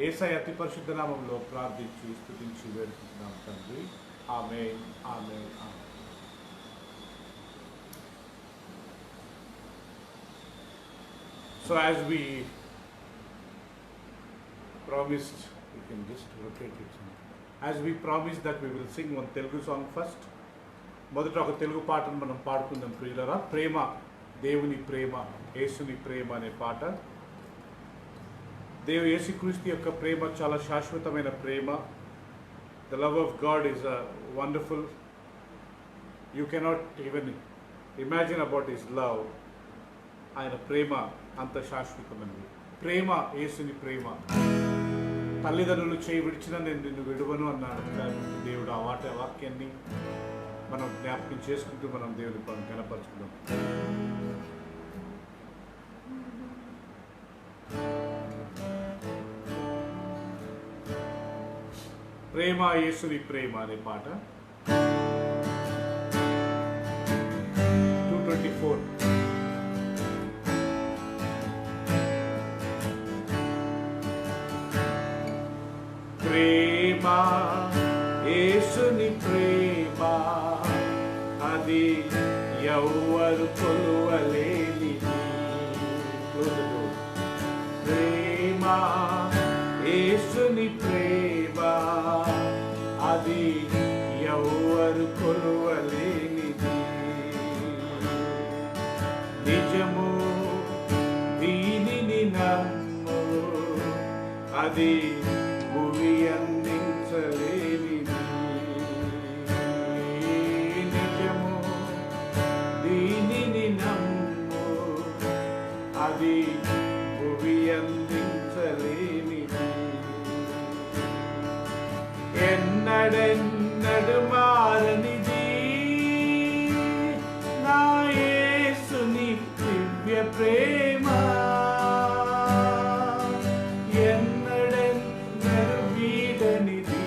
యేసయ్య అతి పరిశుద్ధ నామములో ప్రార్థించి స్తుతించి వేడుకుంటున్నాం తండ్రి. ఆమేన్, ఆమేన్, ఆమేన్. So as we promised, we can just rotate it. As we promised that we will sing one Telugu song first. మొదట ఒక తెలుగు పాటను మనం పాడుకుందాం ప్రియులారా. ప్రేమ, దేవుని ప్రేమ, యేసుని ప్రేమ అనే పాట. యేసుక్రీస్తు యొక్క ప్రేమ చాలా శాశ్వతమైన ప్రేమ. The love of God is a wonderful. You cannot even imagine about His love. ఆయన ప్రేమ అంత శాశ్వతమైనది. ప్రేమ, యేసుని ప్రేమ. తల్లిదండ్రులు చేయి విడిచిన నేను నిన్ను విడువను అన్నాడు దేవుడు. ఆ వాక్యాన్ని మనం జ్ఞాపకం చేసుకుంటూ మనం దేవుని కనపరుచుకుందాం. ప్రేమ, యేసుని ప్రేమ అనే పాట 224. ప్రేమ, యేసుని ప్రేమ, అది ఎవ్వరు కొలువలేనిది. ప్రేమ, యేసుని ప్రేమ, అది ఎవ్వరు కొలువలేనిది. నిజము, దీనిని నమ్ము, అది భూమి అందించలేనిది. నిజము, దీనిని నమ్ము, అది భూమి అందించలేనిది. ఎన్నడెన్నడు మారనిది నా యేసుని దివ్య ప్రేమ. ఎన్నడెన్నడు వీడనిది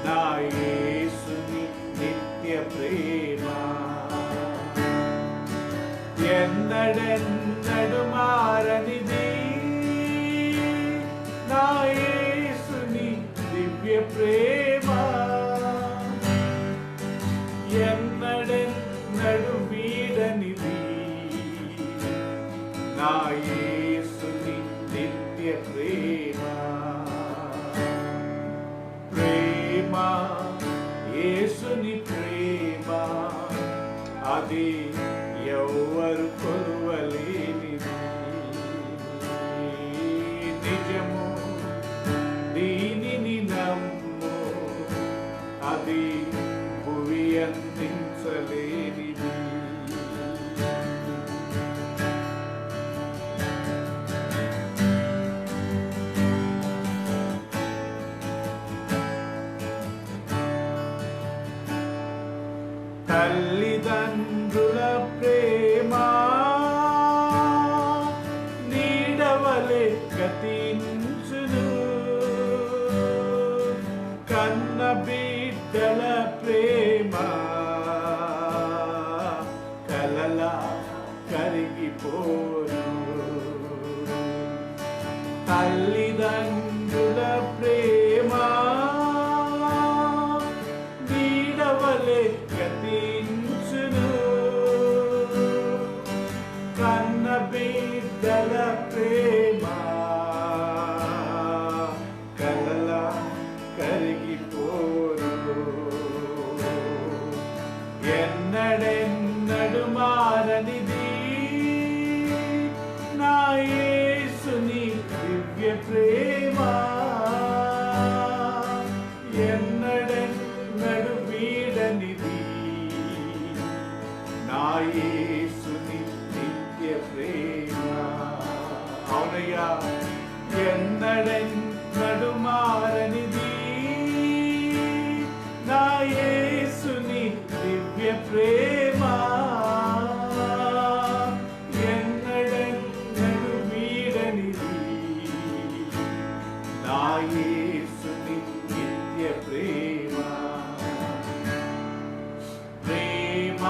నా యేసుని నిత్య ప్రేమ. ఎన్నడెన్నడు మారనిది నా యేసుని దివ్య ప్రేమ. ఎన్నడెన్నడు వీడనిది నా యేసుని నిత్య ప్రేమ. ప్రేమ, యేసుని ప్రేమ, అది ఎవ్వరు కొలువలేనిది. నిజము, దీనిని నమ్ము, అది భూమి అందించలేనిది. తల్లిదండ్రుల ప్రేమ నీడవలే గతించును. కన్న బిడ్డల ప్రేమ కలలా కరిగిపోను. తల్లిదండ్రుల ప్రేమ నీడవలే గతించును. కన్న బిడ్డల ప్రేమ కలలా కరిగిపోను. ఎన్నడెన్నడు మారనిది నా యేసుని దివ్య ప్రేమ. ఎన్నడెన్నడు వీడనిది నా యేసుని నిత్య ప్రేమ. అవునయ్యా, ఎన్నడెన్నడు మారనిది నా యేసుని దివ్య ప్రేమ. ఎన్నడెన్నడు వీడనిది నా యేసుని నిత్య ప్రేమ. ప్రేమ,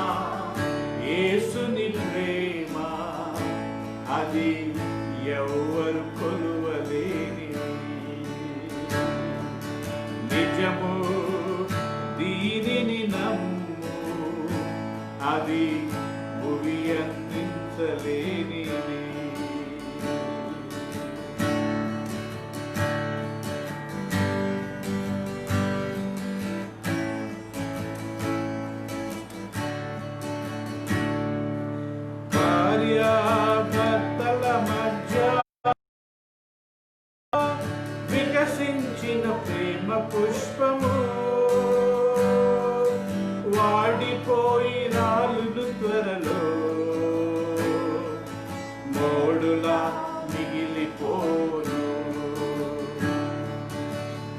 యేసుని ప్రేమ, అది ఎవ్వరు కొలువలే పుష్పము వాడిపోయి రాలును త్వరలో, మోడులా మిగిలిపోను.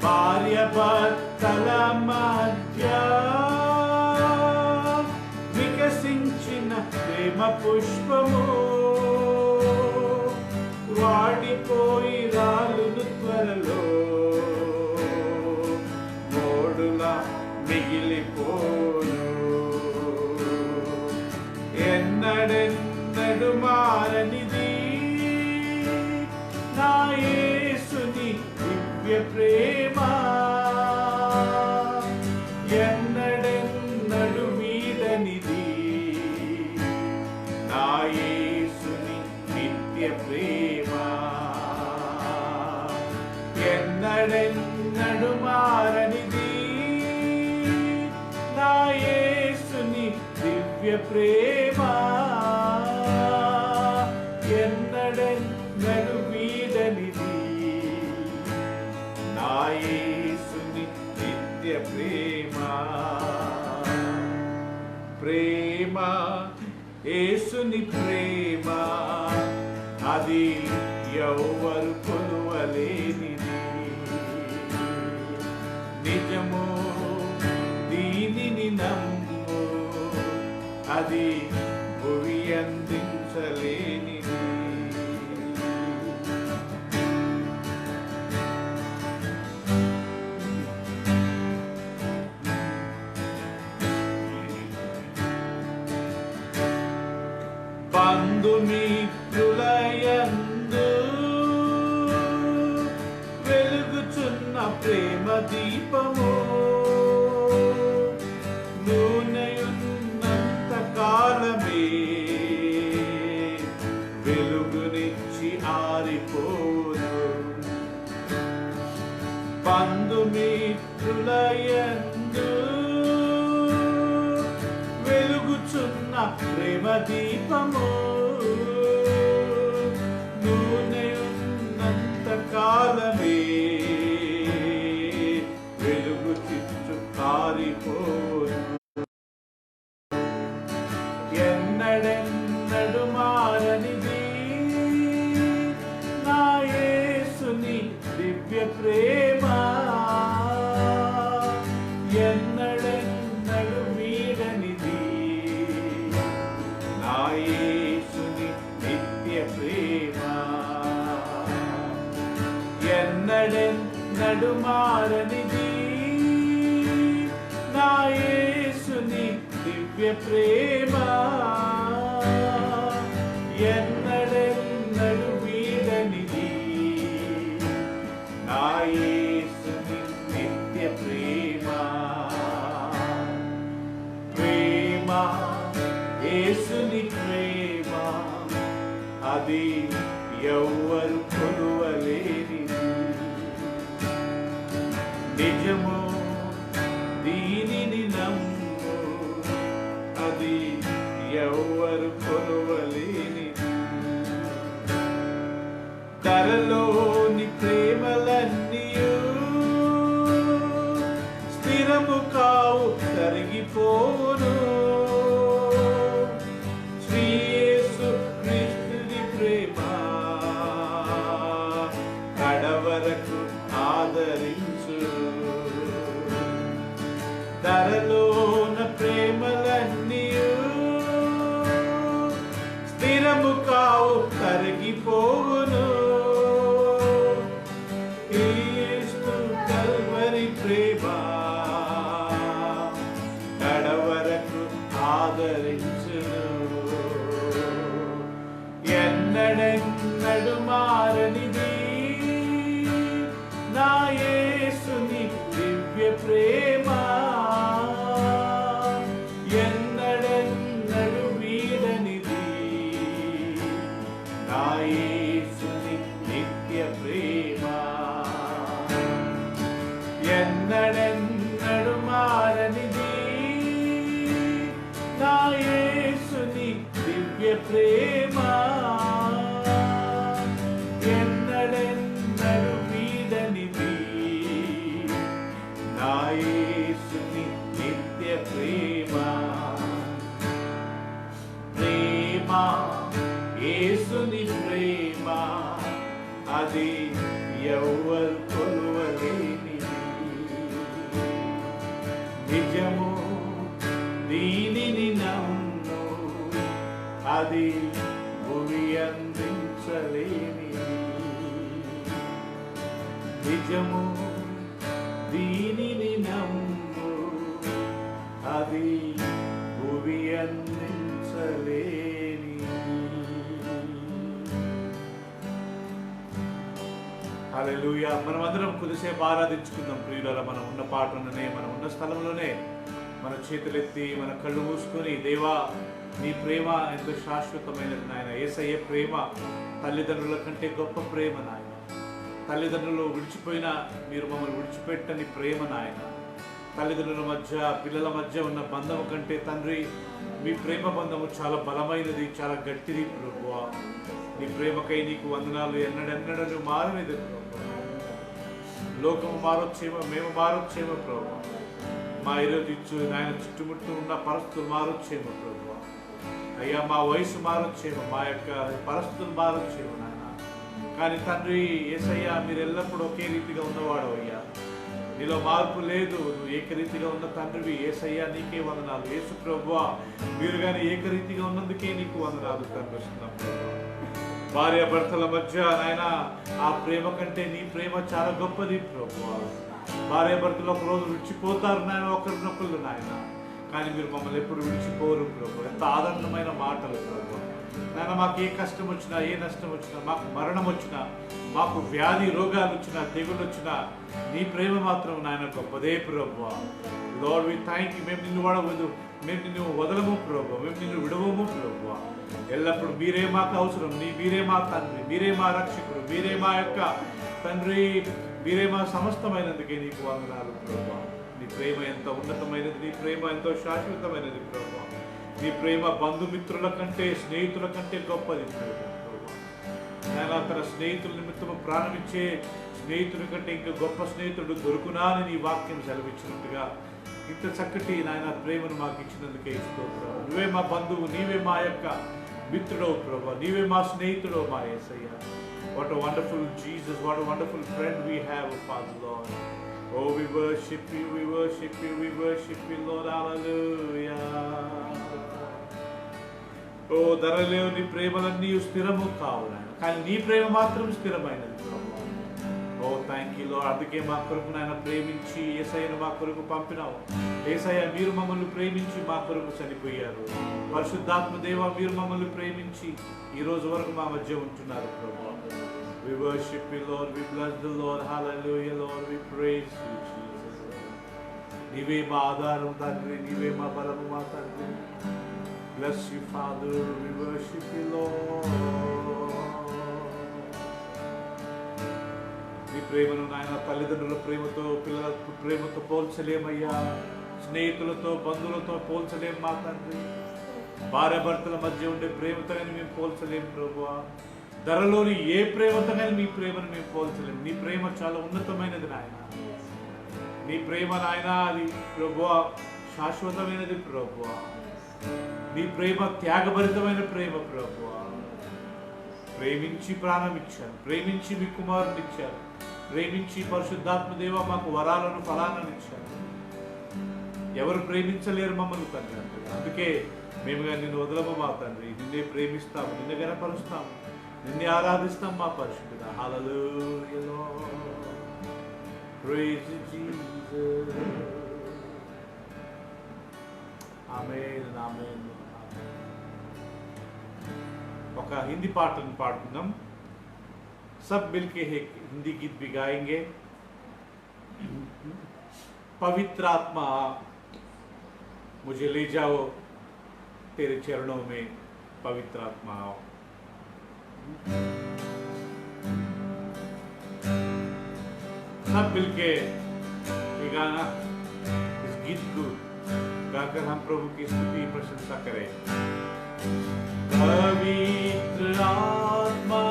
భార్య భర్తల మధ్య వికసించిన ప్రేమ పుష్పము వాడిపోయి రాలును త్వరలో, మోడులా మిగిలిపోను. ఎన్నడెన్నడు మారనిది నా యేసుని దివ్య ప్రేమ, ఎన్నడెన్నడు వీడనిది నా యేసుని నిత్య ప్రేమ. ఎన్నడెన్నడు మారనిది నా యేసుని దివ్య ప్రేమ, ఎన్నడెన్నడు వీడనిది నా యేసుని నిత్య ప్రేమ. ప్రేమ యేసుని ప్రేమ, అది ఎవ్వరు కొలువలేనిది. నిజము దీనిని నమ్ము, అది భువి అందించలేనిది. బంధుమిత్రులయందు వెలుగుచున్న ప్రేమ దీపము, నూనెయున్నంత కాలమే వెలుగునిచ్చి ఆరిపోను. బంధుమిత్రులయందు వెలుగుచున్న ప్రేమ దీపము, నూనెయున్నంత కాలమే వెలుగు చిచ్చు కారిపోను. ఎన్నడెన్నడు మారనిది నా యేసుని దివ్య ప్రేమ, ఎన్నడెన్నడు వీడనిది నా యేసుని నిత్య ప్రేమ. ఎన్నడెన్నడు మారనిది నా యేసుని దివ్య ప్రేమ, ఎన్నడెన్నడు వీడనిది నా యేసుని నిత్య ప్రేమ. ప్రేమ యేసుని ప్రేమ, అది ఎవ్వరు కొలువలేనిది. నిజము దీనిని నమ్ము, అది ఎవ్వరు కొలువలేనిది. ధరలోని ప్రేమలన్నీయు స్థిరము కావు, తరిగిపోను. శ్రీ యేసు క్రీస్తుని ప్రేమ కడవరకు ఆదరించు. ధరలోన ప్రేమలన్నీయు స్థిరము కావు, తరిగిపోవును. క్రీస్తు కల్వరి ప్రేమ కడవరకు ఆదరించును. ఎన్నడెన్నడు మారనిది నా యేసుని దివ్య ప్రేమ, ఎన్నడెన్నడు వీడనిది నా యేసుని నిత్య ప్రేమ. ఎన్నడెన్నడు మారనిది నా యేసుని దివ్య ప్రేమ, ఎన్నడెన్నడు వీడనిది ఎవ్వరు కొలువలేనిది. నిజము దీనిని నమ్ము, అది భూమి అందించలేనిది. నిజము దీనిని నమ్ము, అది భూమి అందించలేనిది. హల్లెలూయా. మనమందరం కొద్దిసేపు ఆరాధించుకుందాం ప్రియులారా. మనం ఉన్న పాటలోనే, మనం ఉన్న స్థలంలోనే మన చేతులెత్తి మన కళ్ళు మూసుకొని, దేవా నీ ప్రేమ ఎంతో శాశ్వతమైనది నాయన. యేసయ్య ప్రేమ తల్లిదండ్రుల కంటే గొప్ప ప్రేమ నాయన. తల్లిదండ్రులు విడిచిపోయినా మీరు మమ్మల్ని విడిచిపెట్టని ప్రేమ నాయన. తల్లిదండ్రుల మధ్య పిల్లల మధ్య ఉన్న బంధము కంటే తండ్రి మీ ప్రేమ బంధము చాలా బలమైనది, చాలా గట్టిది ప్రభువా. నీ ప్రేమకై నీకు వందనాలు. ఎన్నడెన్నడను మారనిది ప్రభువా. లోకము మారొచ్చేమో, మేము మారొచ్చేమో ప్రభువా. మా ఈరోజు ఇచ్చు నాయన చుట్టుముట్టు ఉన్న పరిస్థితులు మారొచ్చేమో ప్రభువా. అయ్యా మా వయసు మారొచ్చేమో, మా యొక్క పరిస్థితులు మారొచ్చేమో నాయన. కానీ తండ్రి యేసయ్యా మీరు ఎల్లప్పుడూ ఒకే రీతిగా ఉన్నవాడు అయ్యా. నీలో మార్పు లేదు. నువ్వు ఏకరీతిగా ఉన్న తండ్రివి. యేసయ్యా నీకే వందనాలు. యేసు ప్రభువా మీరు కానీ ఏకరీతిగా ఉన్నందుకే నీకు వందనాలు కనిపిస్తున్నాం ప్రభువా. భార్య భర్తల మధ్య నాయన ఆ ప్రేమ కంటే నీ ప్రేమ చాలా గొప్పది ప్రభువా. భార్య భర్తలు ఒక రోజు విడిచిపోతారు నాయన, ఒకరినొకళ్ళు నాయన. కానీ మీరు మమ్మల్ని ఎప్పుడు విడిచిపోరు ప్రభు. ఎంత ఆనందమైన మాటలు ప్రభు నాయన. మాకు ఏ కష్టం వచ్చినా, ఏ నష్టం వచ్చినా, మాకు మరణం వచ్చినా, మాకు వ్యాధి రోగాలు వచ్చినా, తెగులు వచ్చినా, నీ ప్రేమ మాత్రం నాయన గొప్పదే ప్రభు. Lord we thank you. మేము నిన్ను నిన్ను వదలము ప్రభు, మేము నిన్ను విడవము ప్రభు. ఎల్లప్పుడు మీరే మాకు అవసరం. మీరే మా తండ్రి, మీరే మా రక్షకుడు, మీరే మా యొక్క తండ్రి, మీరే మా సమస్తమైనందుకే నీకు వందనాలు ప్రభు. నీ ప్రేమ ఎంత ఉన్నతమైనది, నీ ప్రేమ ఎంతో శాశ్వతమైనది ప్రభు. నీ ప్రేమ బంధుమిత్రుల కంటే, స్నేహితుల కంటే గొప్పది ప్రభు. నేను తన స్నేహితుల నిమిత్తము ప్రారంభించే స్నేహితుడి కంటే ఇంకా గొప్ప స్నేహితుడు దొరుకునా అని నీ వాక్యం సెలవిచ్చినట్టుగా ఇంత చక్కటి నాయన ప్రేమను మాకు ఇచ్చినందుకే ఇస్తోత్రం. నువ్వే మా బంధువు, నీవే మా యొక్క మిత్రుడవు ప్రభు, నీవే మా స్నేహితుడవు మా యేసయ్య. What a wonderful Jesus, what a wonderful friend we have, Father Lord. Oh, we worship you, we worship you, we worship you, Lord, hallelujah. Oh, ధరలో నీ ప్రేమలన్నీ స్థిరము కావు నాయన, కానీ నీ ప్రేమ మాత్రం స్థిరమైనది ప్రభు. ఓ థ్యాంక్ యూ లార్డ్. అందుకే మా కొరకు నాయన ప్రేమించి యేసయ్యను మా కొరకు పంపినావు. యేసయ్య మీరు మమ్మల్ని ప్రేమించి మా కొరకు చనిపోయారు. పరిశుద్ధాత్మ దేవ మీరు మమ్మల్ని ప్రేమించి ఈ రోజు వరకు మా మధ్య ఉంటున్నారు ప్రభు. We worship you Lord, we bless the Lord, hallelujah Lord, we praise you Jesus. నీవే మా ఆధారం తండ్రి, నీవే మా బలము మా తండ్రి. Bless you Father, we worship you Lord. నీ ప్రేమను నాయన తల్లిదండ్రుల ప్రేమతో, పిల్లల ప్రేమతో పోల్చలేమయ్యా. స్నేహితులతో, బంధువులతో పోల్చలేం మా తండ్రి. భార్య భర్తల మధ్య ఉండే ప్రేమతో కానీ మేము పోల్చలేం ప్రభువా. ధరలోని ఏ ప్రేమతో కానీ నీ ప్రేమను మేము పోల్చలేం. నీ ప్రేమ చాలా ఉన్నతమైనది నాయన. నీ ప్రేమ నాయన అది ప్రభువా శాశ్వతమైనది ప్రభువా. నీ ప్రేమ త్యాగభరితమైన ప్రేమ ప్రభువా. ప్రేమించి ప్రాణం ఇచ్చారు, ప్రేమించి మీ కుమారుని ఇచ్చారు, ప్రేమించి పరిశుద్ధాత్మ దేవ మాకు వరాలను ఫలాలను ఇచ్చారు. ఎవరు ప్రేమించలేరు మమ్మల్ని తండ్రి. అందుకే మేముగా నిన్ను వదలము మా తండ్రి. నిన్నే ప్రేమిస్తాము, నిన్నే గణపరుస్తాము, నిన్నే ఆరాధిస్తాం మా పరిశుద్ధుడా. హల్లెలూయా లార్డ్, ప్రైజ్ జీసస్. ఆమేన్ ఆమేన్. ఒక హిందీ పాటను పాడుకుందాం. सब मिलके एक हिंदी गीत भी गाएंगे. पवित्र आत्मा मुझे ले जाओ तेरे चरणों में, पवित्र आत्मा आओ. सब मिलके ये गाना, इस गीत को गाकर हम प्रभु की स्तुति प्रशंसा करें. पवित्र आत्मा,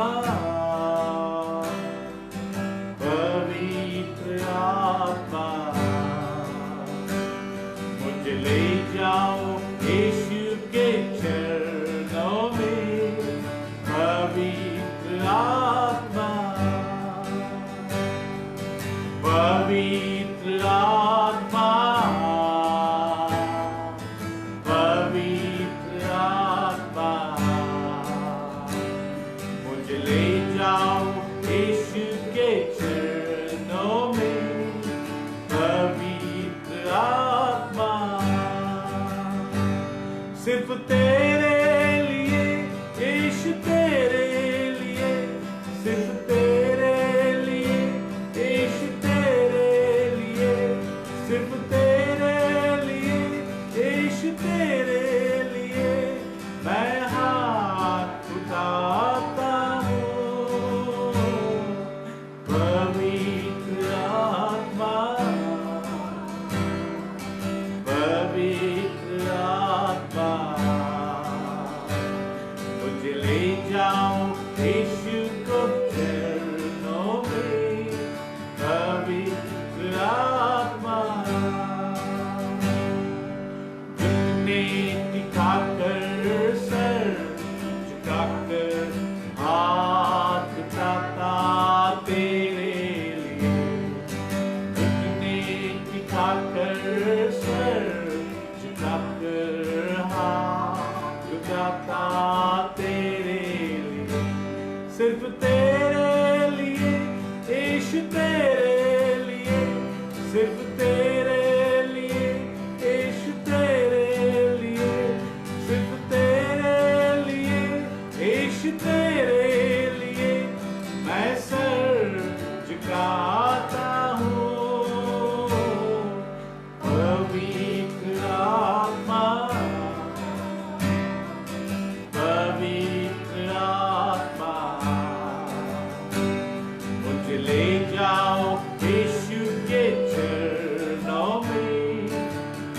पवित्र आत्मा मुझे ले जाओ यीशु के चरणों में. पवित्र आत्मा गाता हूँ, पवित्र आत्मा, पवित्र आत्मा, मुझे ले जाओ यीशु के चरणों में,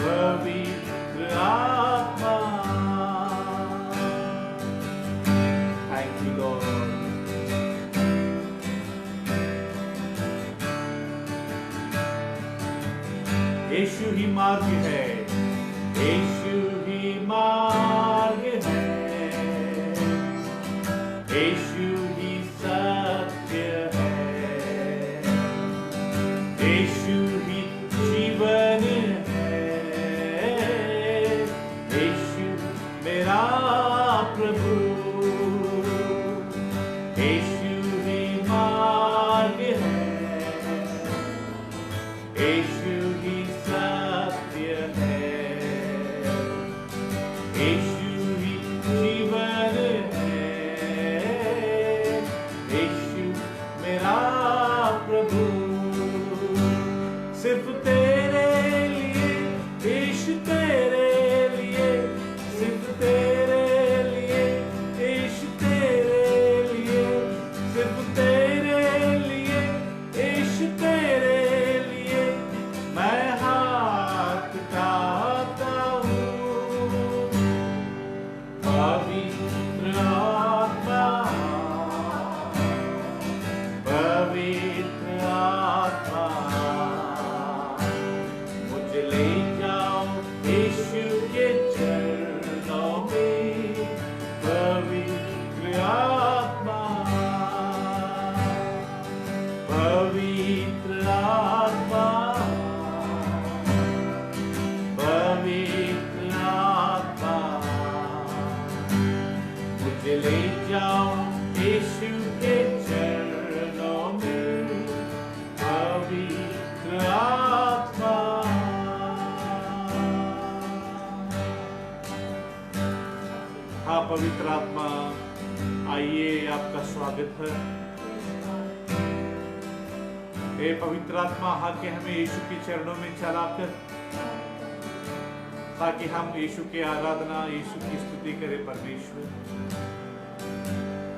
पवित्र आत्मा। Thank you, Lord. यीशु ही मार्ग है, यीशु ही मार्ग है, यीशु ही सत्य है, यीशु ही जीवन है, यीशु मेरा प्रभु, यीशु ही मार्ग है, यीशु ही सत्य है, यीशु ही जीवन है, यीशु मेरा प्रभु। सिर्फ तेरे लिए, यीशु तेरे लिए, सिर्फ तेरे लिए, यीशु तेरे लिए, सिर्फ तेरे लिए, यीशु तेरे लिए, मैं हाथ उठाता हूँ, पवित्र आत्मा, पवित्र आत्मा, मुझे ले जाओ यीशु के चरणों में, पवित्र आत्मा, पवित्र आत्मा, पवित्र आत्मा, मुझे ले जाओ यीशु के चरणों में, पवित्र आत्मा। हाँ पवित्र आत्मा, आइए, आपका स्वागत है। हे पवित्र आत्मा, आके हमें यीशु के चरणों में चलाकर, ताकि हम यीशु की आराधना, यीशु की स्तुति करें। परमेश्वर,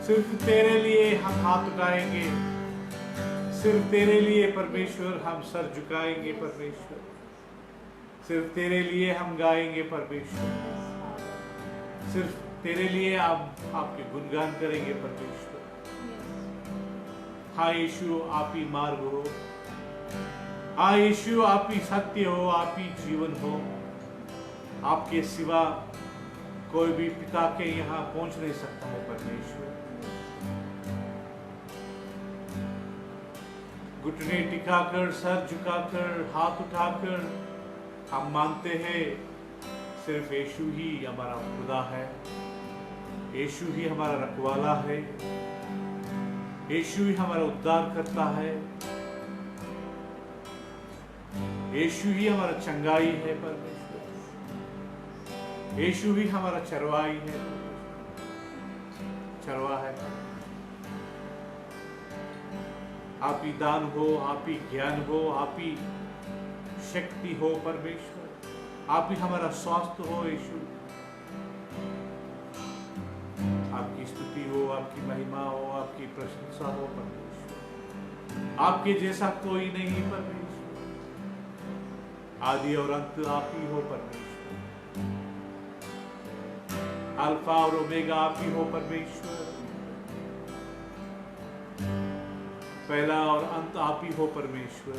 सिर्फ तेरे लिए हम हाथ उठाएंगे, सिर्फ तेरे लिए परमेश्वर हम सर झुकाएंगे। परमेश्वर, सिर्फ तेरे लिए हम गाएंगे। परमेश्वर, सिर्फ तेरे लिए आपके गुणगान करेंगे। परमेश्वर, हाँ यीशु, आप ही मार्ग हो, हाँ यीशु, आप ही सत्य हो, आप ही जीवन हो। आपके सिवा कोई भी पिता के यहाँ पहुंच नहीं सकता है। परमेश्वर, घुटने टिकाकर, सर झुकाकर, हाथ उठाकर हम मानते हैं, सिर्फ यीशु ही हमारा खुदा है, यीशु ही हमारा रखवाला है, यीशु ही हमारा उद्धार करता है, यीशु ही हमारा चंगाई है। परमेश्वर, यीशु ही हमारा चरवाई है, चरवा है। आप ही दान हो, आप ही ज्ञान हो, आप ही शक्ति हो। परमेश्वर, आप ही हमारा स्वास्थ्य हो। यीशु, आपकी स्तुति हो, आपकी महिमा हो, आपकी प्रशंसा हो। परमेश्वर, आपके जैसा कोई नहीं। परमेश्वर, आदि और अंत आप ही हो। परमेश्वर, अल्फा और ओमेगा आप ही हो। परमेश्वर, पहला और अंत आप ही हो। परमेश्वर,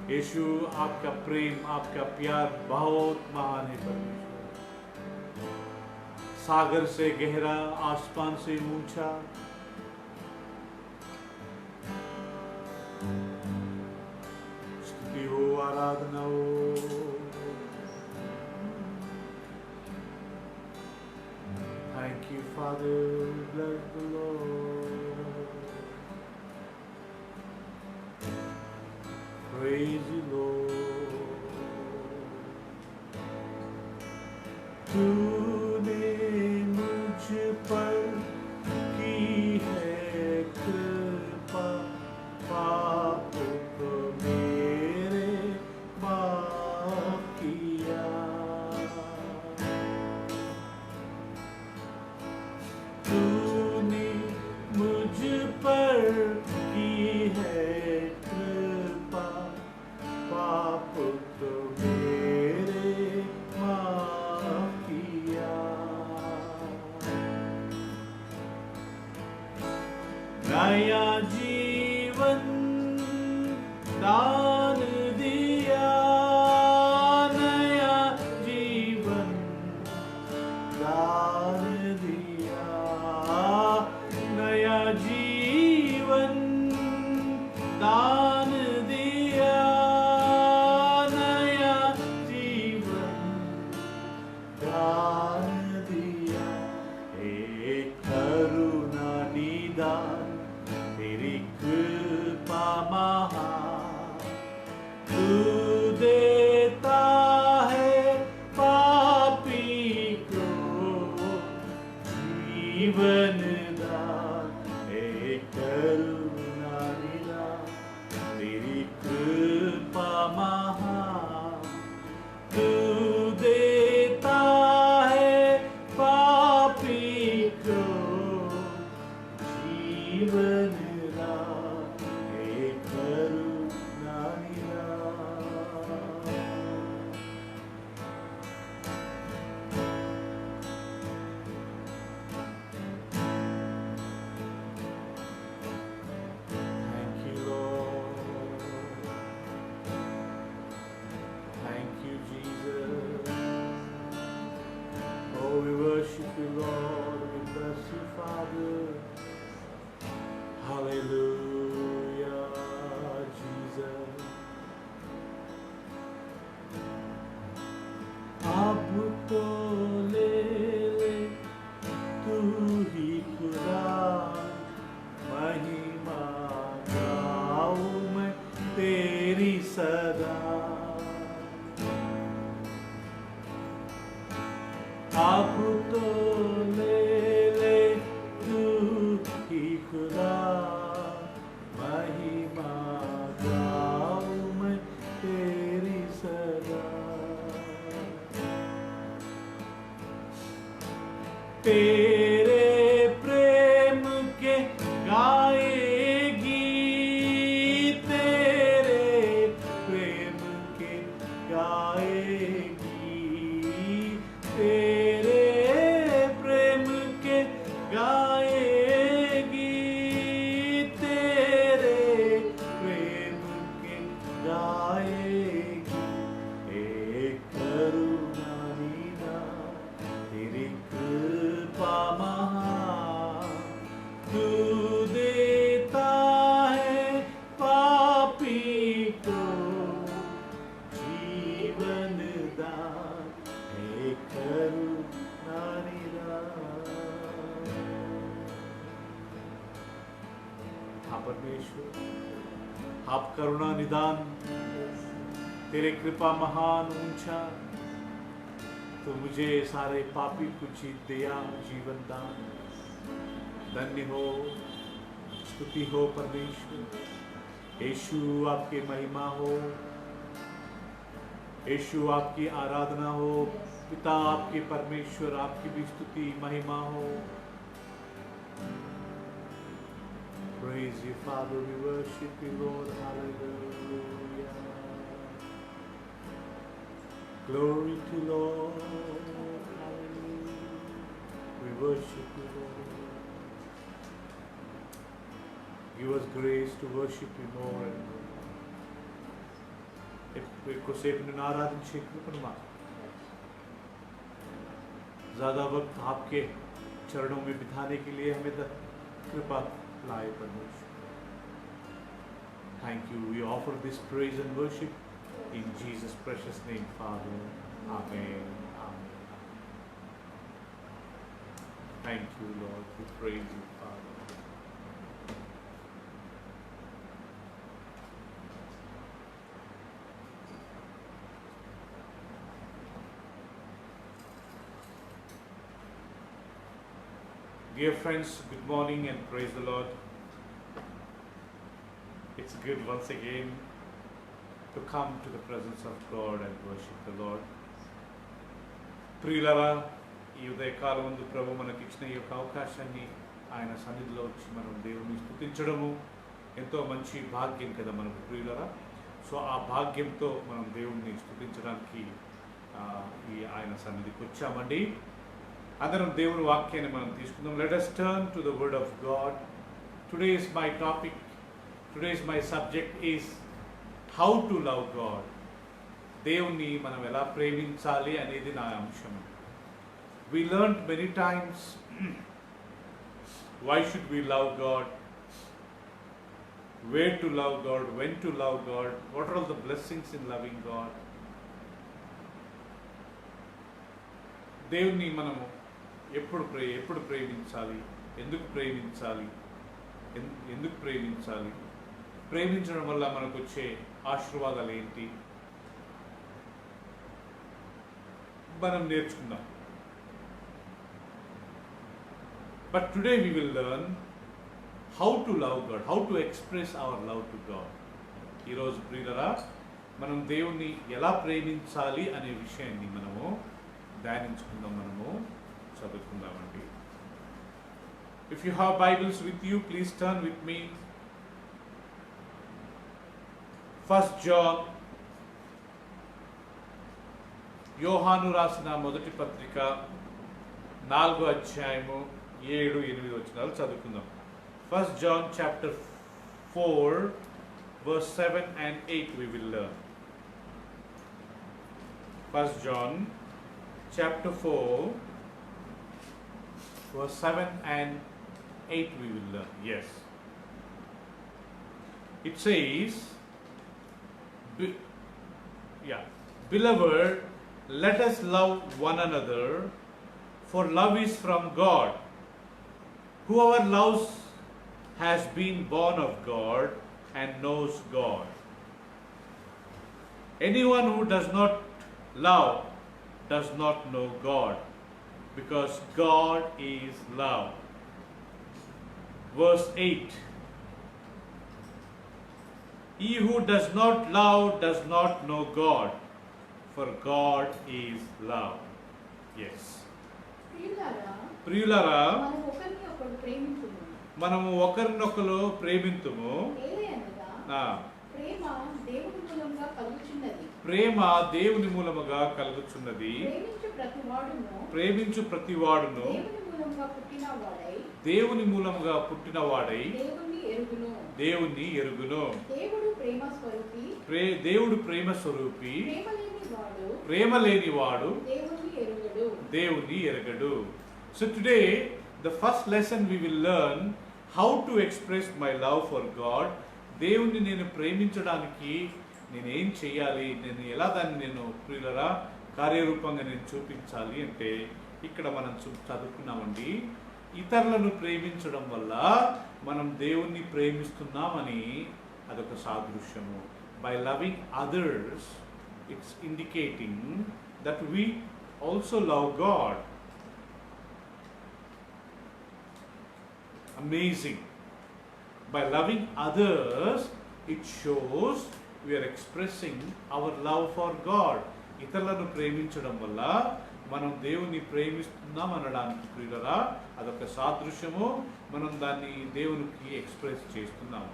यीशु, आपका प्रेम, आपका प्यार बहुत महान है। परमेश्वर, सागर से गहरा, आसमान से ऊंचा, स्तुति हो, आराधना हो। Thank you, Father. Bless the Lord. Praise you, Lord. तूने मुझ पर है कृपा, पाप तो मेरे माफ किया। नया जीवन दान दिया, नया जीवन दान दिया, नया जीवन दान दिया, नया जीवन दान दिया। एक करुणा निदान तेरी कृपा महान, तू देता है पापी को जीवन दान। एक करुणा निदान तेरी कृपा महान, तू देता है पापी को जीवन दान। एक करुणा निदान। Thank you, Lord. Thank you, Jesus. Oh, we worship you, Lord. We bless you, Father. Hallelujah, Jesus. अब तो ले ले तू ही खुदा, महिमा गाऊं मैं तेरी सदा। अब तो ले ले तू ही खुदा, महिमा गाऊं मैं तेरी सदा। तेरे प्रेम के गाएगी, तेरे प्रेम के गाएगी, तेरे प्रेम के गाएगी, तेरे प्रेम के गाएगी। एक करुणा निदान तेरी कृपा महान, तू देता है पापी को जीवन दान। एक करुणा निदान। हाँ परमेश्वर, आप करुणा निदान, तेरे कृपा महान ऊंचा, तो मुझे सारे पापी को जीत दिया जीवन दान। धन्य हो, स्तुति हो परमेश्वर। यीशु आपकी महिमा हो, यीशु आपकी आराधना हो, पिता आपके परमेश्वर आपकी भी स्तुति महिमा हो। Praise you, Father, we worship you, Lord, hallelujah. Glory to Lord, hallelujah. We worship you, Lord. Give us grace to worship you more and more. ఎక్కువసేపు నిన్ను ఆరాధించే కృపను మాకు, ज़्यादा वक्त आपके चरणों में बिताने के लिए हमें कृपा लाए परमेश्वर। Thank you. We offer this praise and worship in Jesus' precious name, Father. Amen. Amen. Thank you, Lord. We praise you, Father. Dear friends, good morning and praise the Lord. It's good once again to come to the presence of God and worship the Lord. ప్రియులారా, ఈ ఉదయకాలమందు ప్రభు మనకి ఇచ్చిన ఈ యొక్క అవకాశాన్ని ఆయన సన్నిధిలో వచ్చి మనం దేవుని స్తుతించడము, ఎంతో మంచి భాగ్యం కదా మనకు ప్రియులరా. సో ఆ భాగ్యంతో మనం దేవుణ్ణి స్తుతించడానికి ఆయన సన్నిధికి వచ్చామండి. అందరం దేవుని వాక్యాన్ని మనం తీసుకుందాం. Let us turn to the word of God. Today's my topic, today's my subject is how to love God. దేవుణ్ణి మనం ఎలా ప్రేమించాలి అనేది నా అంశం. We learned many times why should we love God, where to love God, when to love God, what are all the blessings in loving God. దేవుణ్ణి మనము ఎప్పుడు ప్రేమించాలి, ఎందుకు ప్రేమించాలి, ఎందుకు ప్రేమించాలి, ప్రేమించడం వల్ల మనకు వచ్చే ఆశీర్వాదాలు ఏంటి మనం నేర్చుకుందాం. But today we will learn how to love God, how to express our love to God. ఈరోజు ప్రియులరా మనం దేవుణ్ణి ఎలా ప్రేమించాలి అనే విషయాన్ని మనము ధ్యానించుకుందాం, మనము చదువుకుందామండి. If you have Bibles with you, please turn with me. 1 John, యోహాను రాసిన మొదటి పత్రిక 4వ అధ్యాయము 7-8 వచనాలు చదువుకుందాం. 1 John chapter 4 verse 7 and 8 we will learn. 1 John chapter 4 verse 7 and 8 we will learn. Yes. It says, Beloved, let us love one another, for love is from God. Whoever loves has been born of God and knows God. Anyone who does not love does not know God, because God is love. Verse 8. He who does not love does not know God, for God is love. Yes. ప్రియులారా మనము ఒకరినొకరు ప్రేమింతుము. ప్రేమ దేవుని మూలముగా కలుగుచున్నది. ప్రేమించు ప్రతివాడును దేవుని మూలముగా పుట్టినవాడై దేవుని ఎరుగును. దేవుడు ప్రేమ స్వరూపి, ప్రేమ లేనివాడు దేవుని ఎరగడు. So today the first lesson we will learn how to express my love for God. దేవుణ్ణి నేను ప్రేమించడానికి నేను ఏం చేయాలి, నేను ఎలా దాన్ని నేను ప్రియులరా కార్యరూపంగా నేను చూపించాలి అంటే ఇక్కడ మనం చదువుకున్నామండి. ఇతరులను ప్రేమించడం వల్ల మనం దేవుణ్ణి ప్రేమిస్తున్నామని అదొక సాదృశ్యము. By loving others, it's indicating that we also love God. Amazing. By loving others, it shows we are expressing our love for God. ఇతరులను ప్రేమించడం వల్ల మనం దేవుని ప్రేమిస్తున్నాం అనడానికి ప్రియులరా అదొక సాదృశ్యము. మనం దాన్ని దేవునికి ఎక్స్ప్రెస్ చేస్తున్నాం.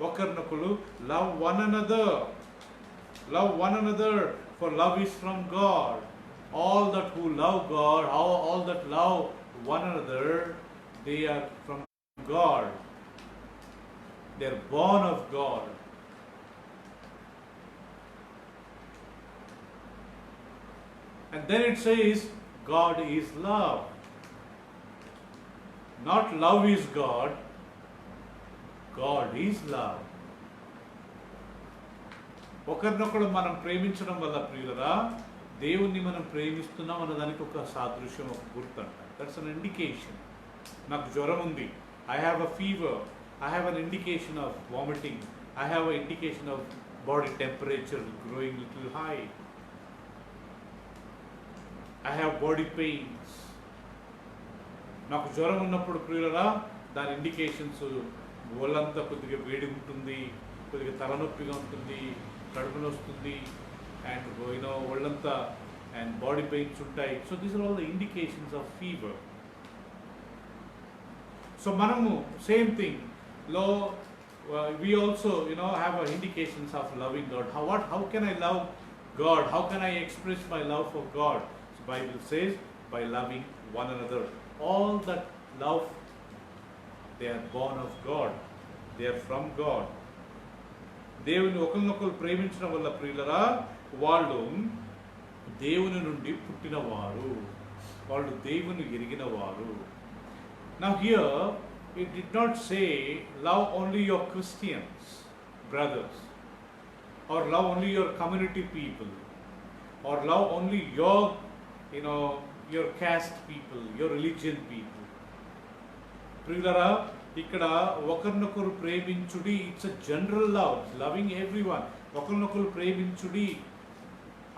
ఒకరినొకరు love one another, love one another, for love is from God. All that who love God, all that love one another, they are from God. They are born of God. And then it says God is love. Not love is God, God is love. ఒకరినొకడు మనం ప్రేమించడం వల్ల ప్రియులరా దేవుణ్ణి మనం ప్రేమిస్తున్నాం అన్నదానికి ఒక సాదృశ్యం, ఒక గుర్తు అంట. That's an indication. నాకు జ్వరం ఉంది, I have a fever, I have an indication of vomiting, I have a indication of body temperature growing little high, I have body pains. నాకు జ్వరం ఉన్నప్పుడు ప్రియులరా దాని ఇండికేషన్స్ ఒళ్ళంతా కొద్దిగా వేడి ఉంటుంది, కొద్దిగా తలనొప్పిగా ఉంటుంది, కడుపు నొస్తుంది, అండ్ ఒళ్ళంతా అండ్ బాడీ పెయిన్స్ ఉంటాయి. So these are all the indications of fever. So మనము same thing, Lo, we also, have indications of loving God. How can I love God? How can I express my love for God? So Bible says, by loving one another. All that love, they are born of God. They are from God. దేవుని ఒకరినొకరు ప్రేమించడం వల్ల ప్రియులరా, వాళ్ళు దేవుని నుండి పుట్టినవారు, వాళ్ళు దేవుని ఎరిగిన వారు. Now here it did not say love only your Christians brothers, or love only your community people, or love only your your caste people, your religion people. ప్రియులరా, ఇక్కడ ఒకరినొకరు ప్రేమించుడి, it's a general love, loving everyone. ఒకరినొకరు ప్రేమించుడి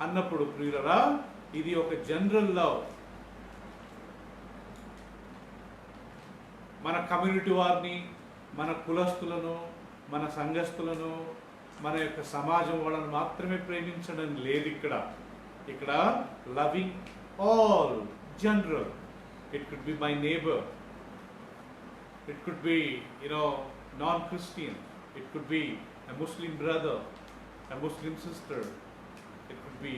అన్నప్పుడు ప్రియులరా, ఇది ఒక జనరల్ లవ్. మన కమ్యూనిటీ వారిని, మన కులస్తులను, మన సంఘస్థులను, మన యొక్క సమాజం వాళ్ళని మాత్రమే ప్రేమించడం లేదు ఇక్కడ loving all, general. It could be my neighbour, it could be non-Christian, it could be a Muslim brother, a Muslim sister, it could be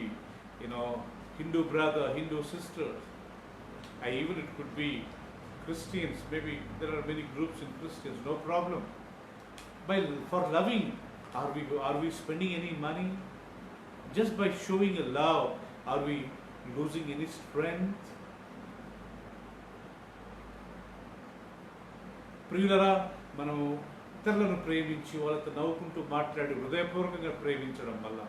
Hindu brother, Hindu sister, even it could be Christians. Maybe there are many groups in Christians, no problem. For loving, are we spending any money? Just by showing a love, are we losing any strength? ప్రియులరా, మనం ఇతరులను ప్రేమించి వాళ్ళతో నవ్వుకుంటూ మాట్లాడి హృదయపూర్వకంగా ప్రేమించడం వల్ల,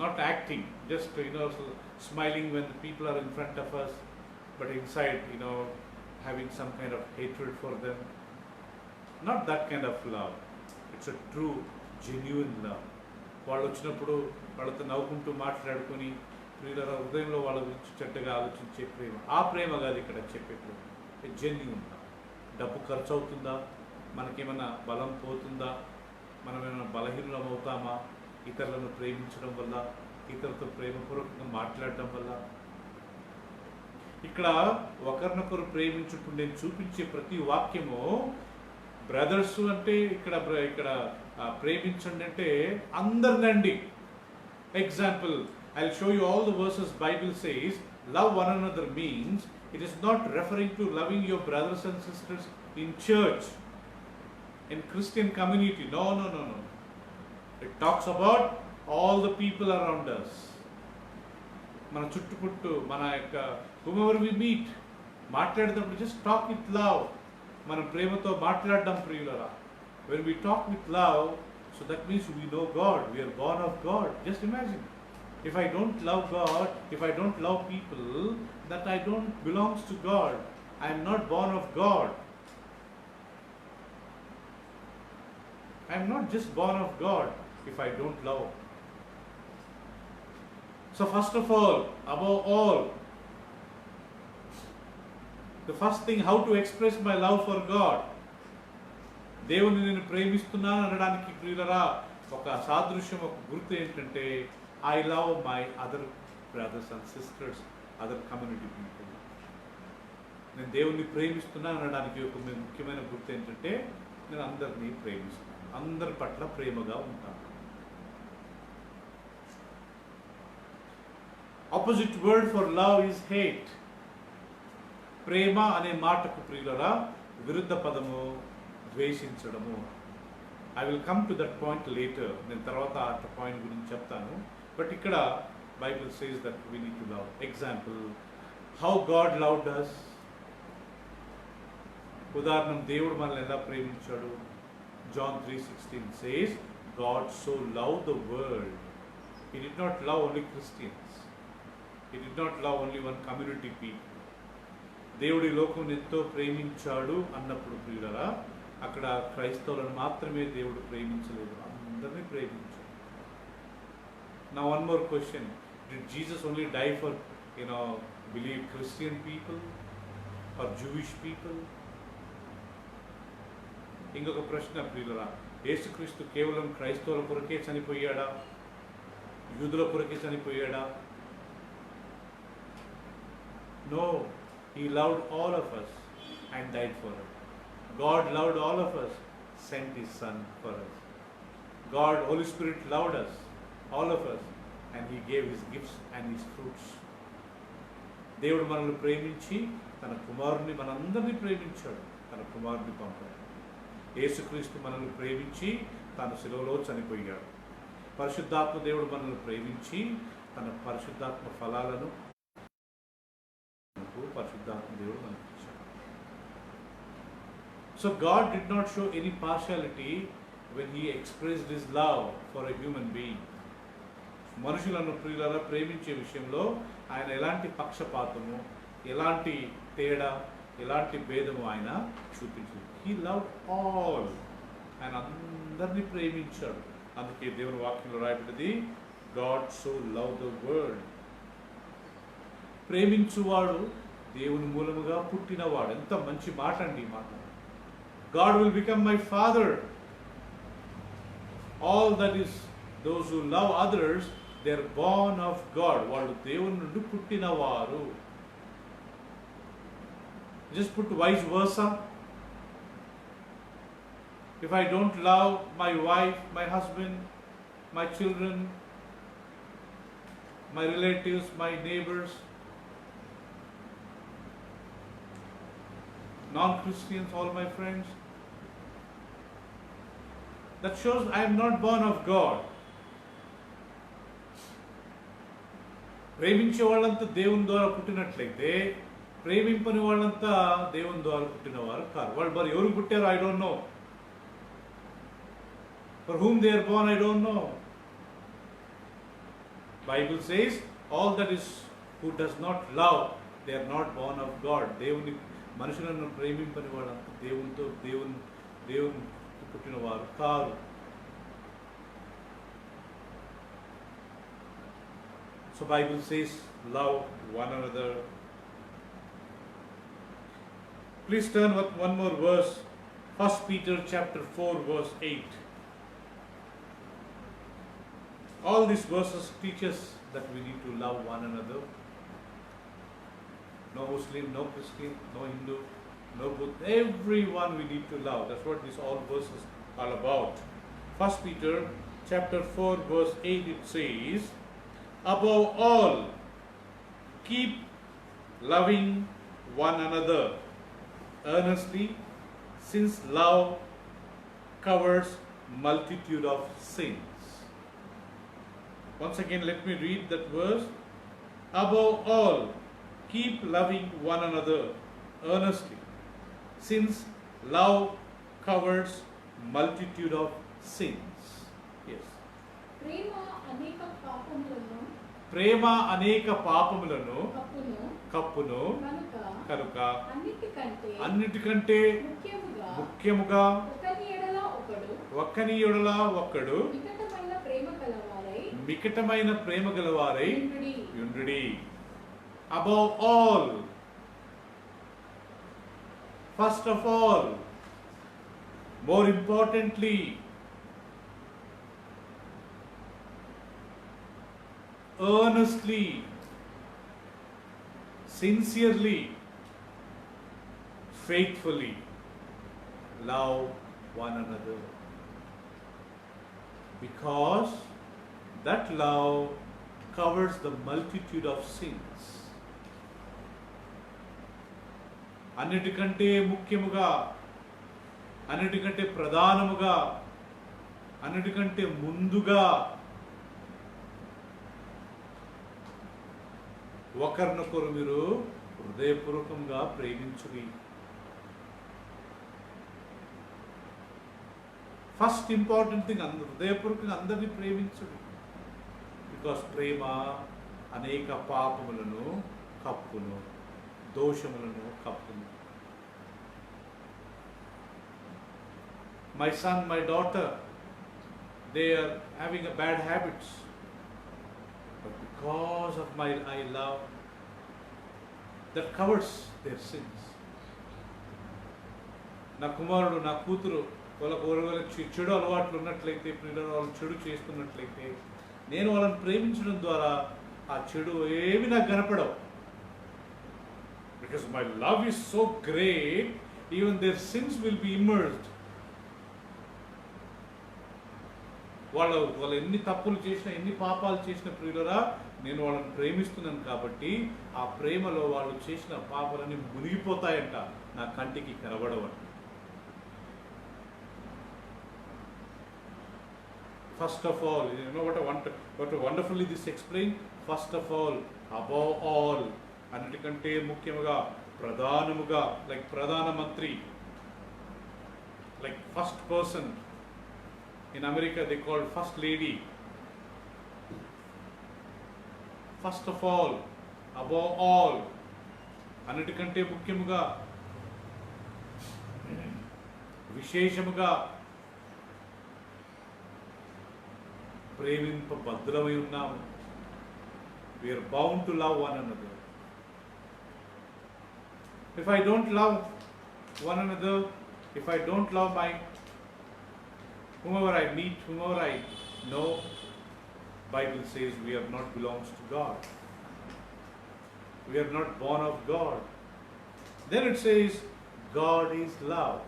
not acting, just smiling when the people are in front of us, but inside having some kind of hatred for them. Not that kind of love. It's a true, genuine love. వాళ్ళు వచ్చినప్పుడు వాళ్ళతో నవ్వుకుంటూ మాట్లాడుకొని ప్రియులరా, హృదయంలో వాళ్ళ గురించి చెడ్డగా ఆలోచించే ప్రేమ, ఆ ప్రేమ కాదు ఇక్కడ చెప్పే ప్రేమ. జెన్యూన్. డబ్బు ఖర్చు అవుతుందా, మనకేమైనా బలం పోతుందా, మనం ఏమైనా బలహీనం అవుతామా ఇతరులను ప్రేమించడం వల్ల, ఇతరులతో ప్రేమపూర్వకంగా మాట్లాడటం వల్ల? ఇక్కడ ఒకరినొకరు ప్రేమించుకుంటూ నేను చూపించే ప్రతి వాక్యము బ్రదర్స్ అంటే ఇక్కడ ప్రేమించండి అంటే అందరినండి. Example, I'll show you all the verses. Bible says love one another means it is not referring to loving your brothers and sisters in church, in Christian community. No. It talks about all the people around us. మన చుట్టుపుట్టు, మన యొక్క whomever we meet, మాట్లాడేటప్పుడు just talk with love. మనం ప్రేమతో మాట్లాడడం ప్రియులరా. When we talk with love, so that means we know God, we are born of God. Just imagine, if I don't love God, if I don't love people, that I don't belongs to God. I am not born of God. I am not just born of God if I don't love. So first of all, above all, the first thing, how to express my love for God. దేవుని నేను ప్రేమిస్తున్నాను అనడానికి ప్రియులరా, ఒక సాదృశ్యం, ఒక గుర్తు ఏంటంటే I love my other brothers and sisters, other community people. నేను దేవుణ్ణి ప్రేమిస్తున్నాను అనడానికి ఒక ముఖ్యమైన గుర్తు ఏంటంటే నేను అందరినీ ప్రేమిస్తున్నాను, అందరి పట్ల ప్రేమగా ఉంటాను. Opposite word for love is hate. ప్రేమ అనే మాటకు ప్రియులరా విరుద్ధ పదము ద్వేషించడము. I will come to that point later. నేను తర్వాత ఆ పాయింట్ గురించి చెప్తాను. బట్ ఇక్కడ Bible says that we need to love. Example, how God loved us. ఉదాహరణ, దేవుడు మనల్ని ఎలా ప్రేమించాడు. John 3:16 says, God so loved the world. He did not love only Christians. He did not love only one community people. దేవుడి లోకం ఎంతో ప్రేమించాడు అన్నప్పుడు ప్రియులరా, అక్కడ క్రైస్తవులను మాత్రమే దేవుడు ప్రేమించలేదు, అందరినీ ప్రేమించాడు. Now one more question, did Jesus only die for believe Christian people or Jewish people? ఇంకొక ప్రశ్న ప్రియులరా, యేసుక్రీస్తు కేవలం క్రైస్తవుల కొరకే చనిపోయాడా, యూదుల కొరకే చనిపోయాడా? No, he loved all of us and died for us. God loved all of us, sent His Son for us. God, Holy Spirit loved us, all of us, and He gave His gifts and His fruits. దేవుడు మనల్ని ప్రేమించి తన కుమారుని మనందరినీ ప్రేమించాడు, తన కుమారుని పంపాడు. యేసుక్రీస్తు మనల్ని ప్రేమించి తన శిలువలో చనిపోయాడు. పరిశుద్ధాత్మ దేవుడు మనల్ని ప్రేమించి తన పరిశుద్ధాత్మ ఫలాలను పరిశుద్ధాత్మ దేవుడు మనకి ఇచ్చాడు. So God did not show any partiality when He expressed His love for a human being. మనుషులను ప్రియులను ప్రేమించే విషయంలో ఆయన ఎలాంటి పక్షపాతము, ఎలాంటి తేడా, ఎలాంటి భేదము ఆయన చూపించాడు. He loved all. ఆయన అందరినీ ప్రేమించాడు. అందుకే దేవుని వాక్యంలో రాయబడింది, God so loved the world. ప్రేమించువాడు దేవుని మూలముగా పుట్టినవాడు. ఎంత మంచి మాట అండి ఈ మాట. God will become my father. All that is, those who love others, they are born of God. వాళ్ళు దేవుని నుండి పుట్టినవారు. Just put vice versa. If I don't love my wife, my husband, my children, my relatives, my neighbors, non-Christians, all my friends, that shows I am not born of God. ప్రేమించే వాళ్ళంతా దేవుని ద్వారా పుట్టినట్లయితే ప్రేమింపని వాళ్ళంతా దేవుని ద్వారా పుట్టినవారు కాదు. వాళ్ళు మరి ఎవరు పుట్టారో I don't know. For whom they are born, I don't know. Bible says, all that is who does not love, they are not born of God. దేవుని మనుషులను ప్రేమింపని వాళ్ళంతా దేవుని పుట్టినవారు కాదు. So Bible says, love one another. Please turn with one more verse, 1 Peter chapter 4 verse 8. All these verses teach us that we need to love one another. No Muslim, no Christian, no Hindu, no Buddha. Everyone we need to love. That's what these all verses are about. 1 Peter chapter 4 verse 8 it says, above all, keep loving one another earnestly, since love covers multitude of sins. Once again, let me read that verse. Above all, keep loving one another earnestly, since love covers multitude of sins. Yes. ప్రేమ అనేక పాపములను కప్పును కనుక అన్నిటికంటే ముఖ్యముగా ఒక్కని ఎడల ఒక్కడు మికటమైన ప్రేమ గలవారై యుండుడి. Above all, first of all, more importantly, earnestly, sincerely, faithfully love one another, because that love covers the multitude of sins. అన్నిటికంటే ముఖ్యముగా, అన్నిటికంటే ప్రధానముగా, అన్నిటికంటే ముందుగా ఒకరినొకరు మీరు హృదయపూర్వకంగా ప్రేమించుడి. ఫస్ట్ ఇంపార్టెంట్ థింగ్, హృదయపూర్వకంగా అందరినీ ప్రేమించుడి. బికాస్ ప్రేమ అనేక పాపములను కప్పును, దోషములను కప్పును. My son, my daughter, they are having a bad habits, but because of my I love, that covers their sins. నా కుమారుడు, నా కూతురు వాళ్ళకి చెడు అలవాట్లు ఉన్నట్లయితే, పిల్లలు వాళ్ళు చెడు చేస్తున్నట్లయితే, నేను వాళ్ళని ప్రేమించడం ద్వారా ఆ చెడు ఏమి నాకు కనపడవు. Because my love is so great, even their sins will be immersed. వాళ్ళు ఎన్ని తప్పులు చేసినా, ఎన్ని పాపాలు చేసిన ప్రియులరా, నేను వాళ్ళని ప్రేమిస్తున్నాను కాబట్టి ఆ ప్రేమలో వాళ్ళు చేసిన పాపాలన్నీ మునిగిపోతాయంట, నా కంటికి కనబడవని. First of all, you know what wonderfully this explained. First of all, above all, అన్నిటికంటే ముఖ్యముగా, ప్రధానముగా, like ప్రధానమంత్రి, like first person. In America they call first lady. First of all, above all, అన్నిటికంటే ముఖ్యముగా, విశేషముగా ప్రేమింపబద్ధులమై ఉన్నాము. We are bound to love one another. If I don't love one another, if I don't love whomever I meet, whomever I know, Bible says we are not belongs to God. We are not born of God. Then it says God is love.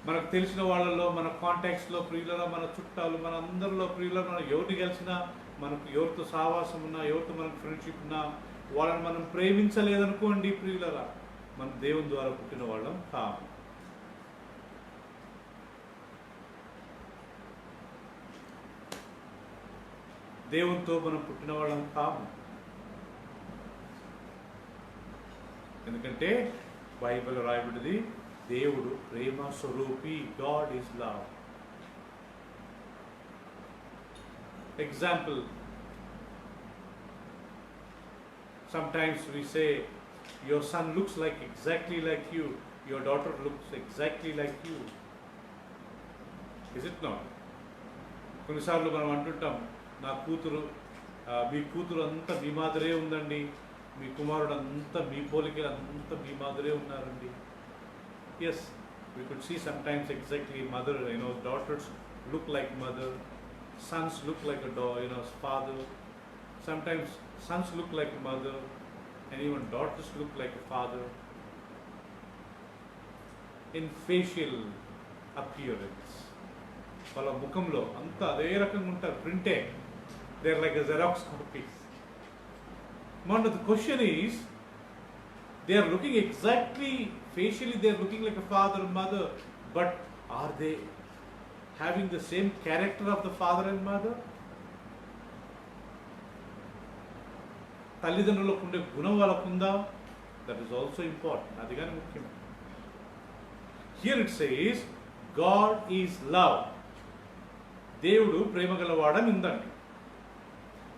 మనకు తెలిసిన వాళ్ళలో, మన కాంటాక్ట్స్లో ప్రియులలో, మన చుట్టాలు, మన అందరిలో ప్రియులలో, మనం ఎవరిని కలిసినా, మనకు ఎవరితో సహవాసం ఉన్నా, ఎవరితో మనకు ఫ్రెండ్షిప్ ఉన్నా, వాళ్ళని మనం ప్రేమించలేదనుకోండి ప్రియులరా, మన దేవుని ద్వారా పుట్టిన వాళ్ళం కాము. దేవునితో మనం పుట్టిన వాళ్ళం కాము. ఎందుకంటే బైబిల్ రాయబడింది, దేవుడు ప్రేమ స్వరూపి. God is love. Example, sometimes we say your son looks like exactly like you, your daughter looks exactly like you. Is it not? కొన్నిసార్లు మనం అంటుంటాం, నా కూతురు, మీ కూతురు అంతా మీ మాదిరే ఉందండి, మీ కుమారుడు అంతా మీ పోలికలు అంతా మీ మాదిరే ఉన్నారండి. Yes, we could see sometimes exactly mother, daughters look like mother, sons look like father. Sometimes sons look like a mother, and even daughters look like a father. In facial appearance, వాళ్ళ ముఖంలో అంతా అదే రకంగా ఉంటారు, ప్రింటే. They are like a Xerox copies. Now the question is, they are looking exactly, facially they are looking like a father and mother, but are they having the same character of the father and mother? తల్లిదండ్రులకు ఉండే గుణం వాళ్ళకు ఉందా? That is also important. అది కానీ ముఖ్యం. Here it says, God is love. దేవుడు ప్రేమ గలవాడని ఉందండి.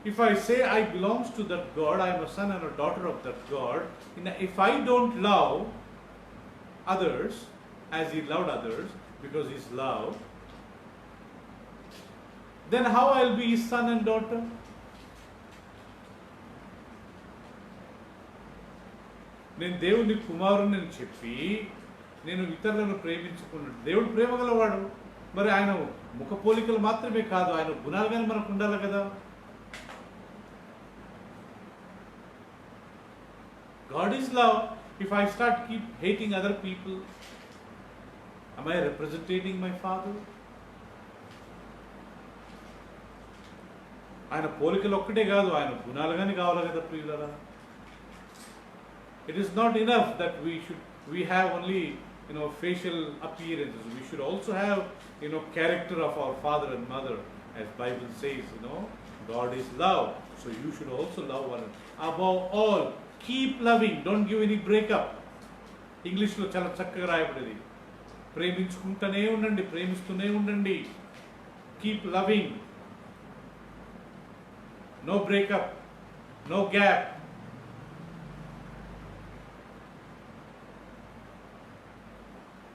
If I say I belongs to that God, I am a son and a daughter of that God, if I don't love others as He loved others, because He is love, then how I will be His son and daughter? నేను దేవుని కుమారుని అని చెప్పి నేను ఇతరులను ప్రేమించుకున్నాను. దేవుడు ప్రేమ గలవాడు. మరి ఆయన ముఖ పోలికలు మాత్రమే కాదు, ఆయన గుణాలు కానీ మనకు ఉండాలి కదా. God is love. If I start keep hating other people, am I representing my Father? ఆయన పోలికలు ఒక్కటే కాదు, ఆయన గుణాలు కానీ కావాలి కదా ప్రియులారా. It is not enough that we have only facial appearances. We should also have character of our father and mother, as Bible says. God is love, so you should also love one another. Above all, keep loving. Don't give any breakup. English లో చాలా చక్కగా రాయబడింది, ప్రేమించుకుంటూనే ఉండండి, ప్రేమిస్తూనే ఉండండి. Keep loving. No breakup, no gap.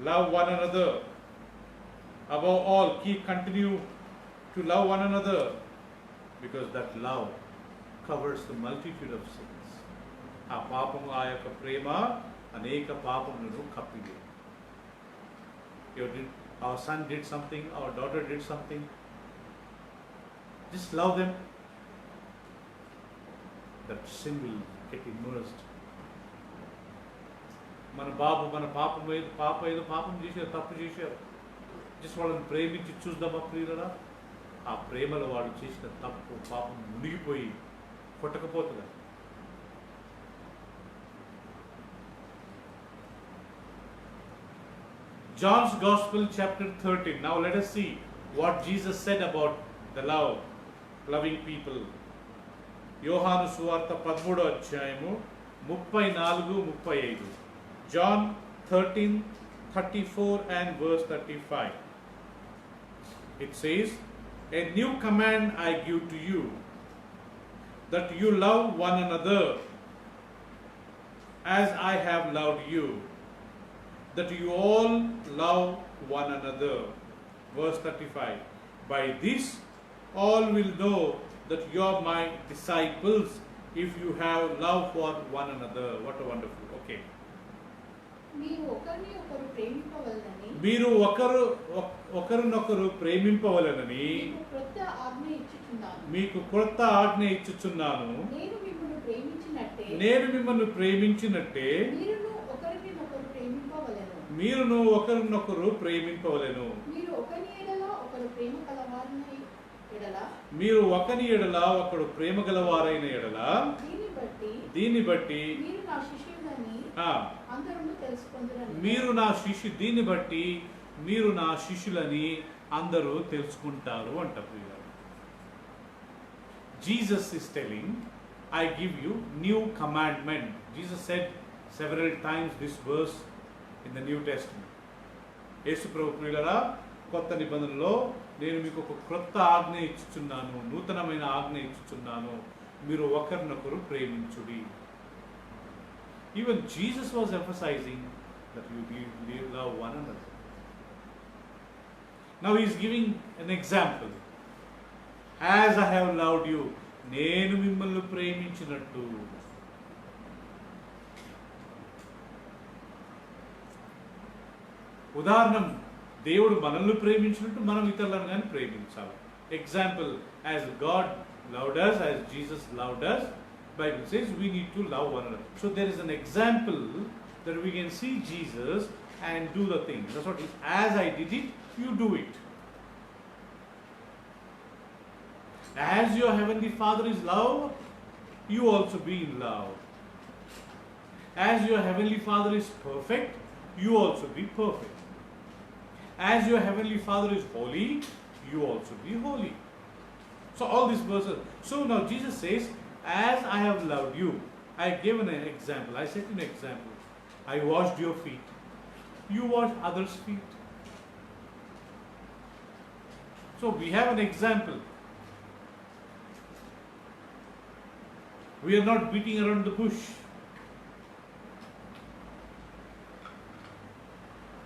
Love one another. Above all, continue to love one another, because that love covers the multitude of sins. ఆ పాపము, ఆ యొక్క ప్రేమ అనేక పాపములను కప్పిది. Our son did something, our daughter did something, just love them. that sin will get immersed. మన పాపం చేశారు, తప్పు చేశారు. జస్ట్ వాళ్ళని ప్రేమించి చూద్దామా ప్రియులరా? ఆ ప్రేమలో వాళ్ళు చేసిన తప్పు పాపం మునిగిపోయి కొట్టకపోతుంది. John's Gospel chapter 13. Now let us see what Jesus said about the loving people. యోహాను సువార్త 13వ అధ్యాయము 34-35. John 13:34 and verse 35. It says, "A new command I give to you, that you love one another as I have loved you, that you all love one another." Verse 35. "By this all will know that you are my disciples, if you have love for one another." What a wonderful. Okay. మీరు ఒకరినొకరు ప్రేమింపవలెనని మీకు క్రొత్త ఆజ్ఞ ఇచ్చుచున్నాను. నేను మిమ్మల్ని ప్రేమించినట్టే మీరును ఒకరినొకరు ప్రేమింపవలెను. మీరు ఒకని ఎడల ఒకడు ప్రేమ గలవారైన ఎడల దీన్ని బట్టి మీరు నా శిష్యులని అందరూ తెలుసుకుంటారు అంట ప్రియులారా. Jesus is telling, I give you new commandment. Jesus said several times this verse in the New Testament. యేసు ప్రభు ప్రియులారా, కొత్త నిబంధనలో నేను మీకు ఒక క్రొత్త ఆజ్ఞ ఇచ్చుచున్నాను, నూతనమైన ఆజ్ఞ ఇచ్చుచున్నాను, మీరు ఒకరినొకరు ప్రేమించుడి. Even Jesus was emphasizing that you love one another. Now he is giving an example. As I have loved you, నేను మిమ్మల్ని ప్రేమించినట్టు. ఉదాహరణం, దేవుడు మనల్ని ప్రేమించినట్టు మనం ఇతరులను కానీ ప్రేమించాలి. Example, as God loved us, as Jesus loved us, Bible says we need to love one another. So there is an example that we can see Jesus and do the thing. That's what it is. As I did it, you do it. As your heavenly Father is love, you also be in love. As your heavenly Father is perfect, you also be perfect. As your heavenly Father is holy, you also be holy. So all these verses. So now Jesus says, as I have loved you. I gave an example. I set an example. I washed your feet. You wash others' feet. So we have an example. We are not beating around the bush.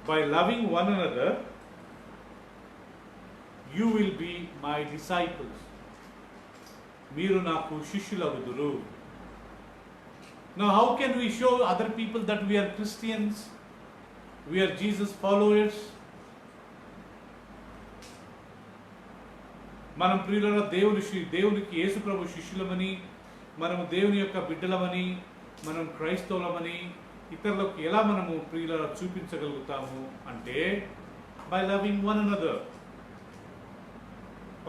By loving one another, you will be my disciples. మీరు నాకు శిష్యులగుదురు. Now how can we show other people that we are Christians? We are Jesus followers? మనం ప్రియులైన దేవునికి యేసు ప్రభు శిష్యులమని, మనము దేవుని యొక్క బిడ్డలమని, మనం క్రైస్తవులమని ఇతరులకు ఎలా మనము ప్రియులైన చూపించగలుగుతాము అంటే బై లవింగ్ వన్ అనదర్.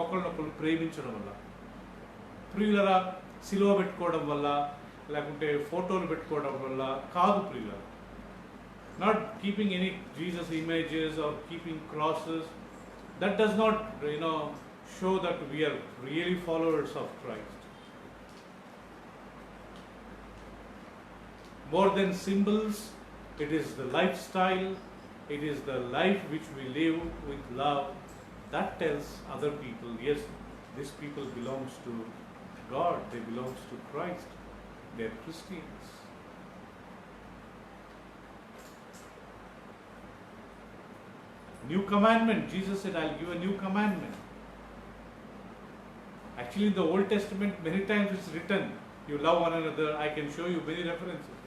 ఒకరినొకరు ప్రేమించడం వల్ల. ప్రియులరా, సిలువ పెట్టుకోవడం వల్ల లేకుంటే ఫోటోలు పెట్టుకోవడం వల్ల కాదు ప్రియులరా. Not keeping any Jesus images or keeping crosses, that does not show that we are really followers of Christ. More than symbols, it is the lifestyle, it is the life which we live with love that tells other people, yes, these people belongs to God, they belongs to Christ, they are Christians. New commandment, Jesus said, I'll give a new commandment. Actually, in the Old Testament, many times it's written, you love one another. I can show you many references.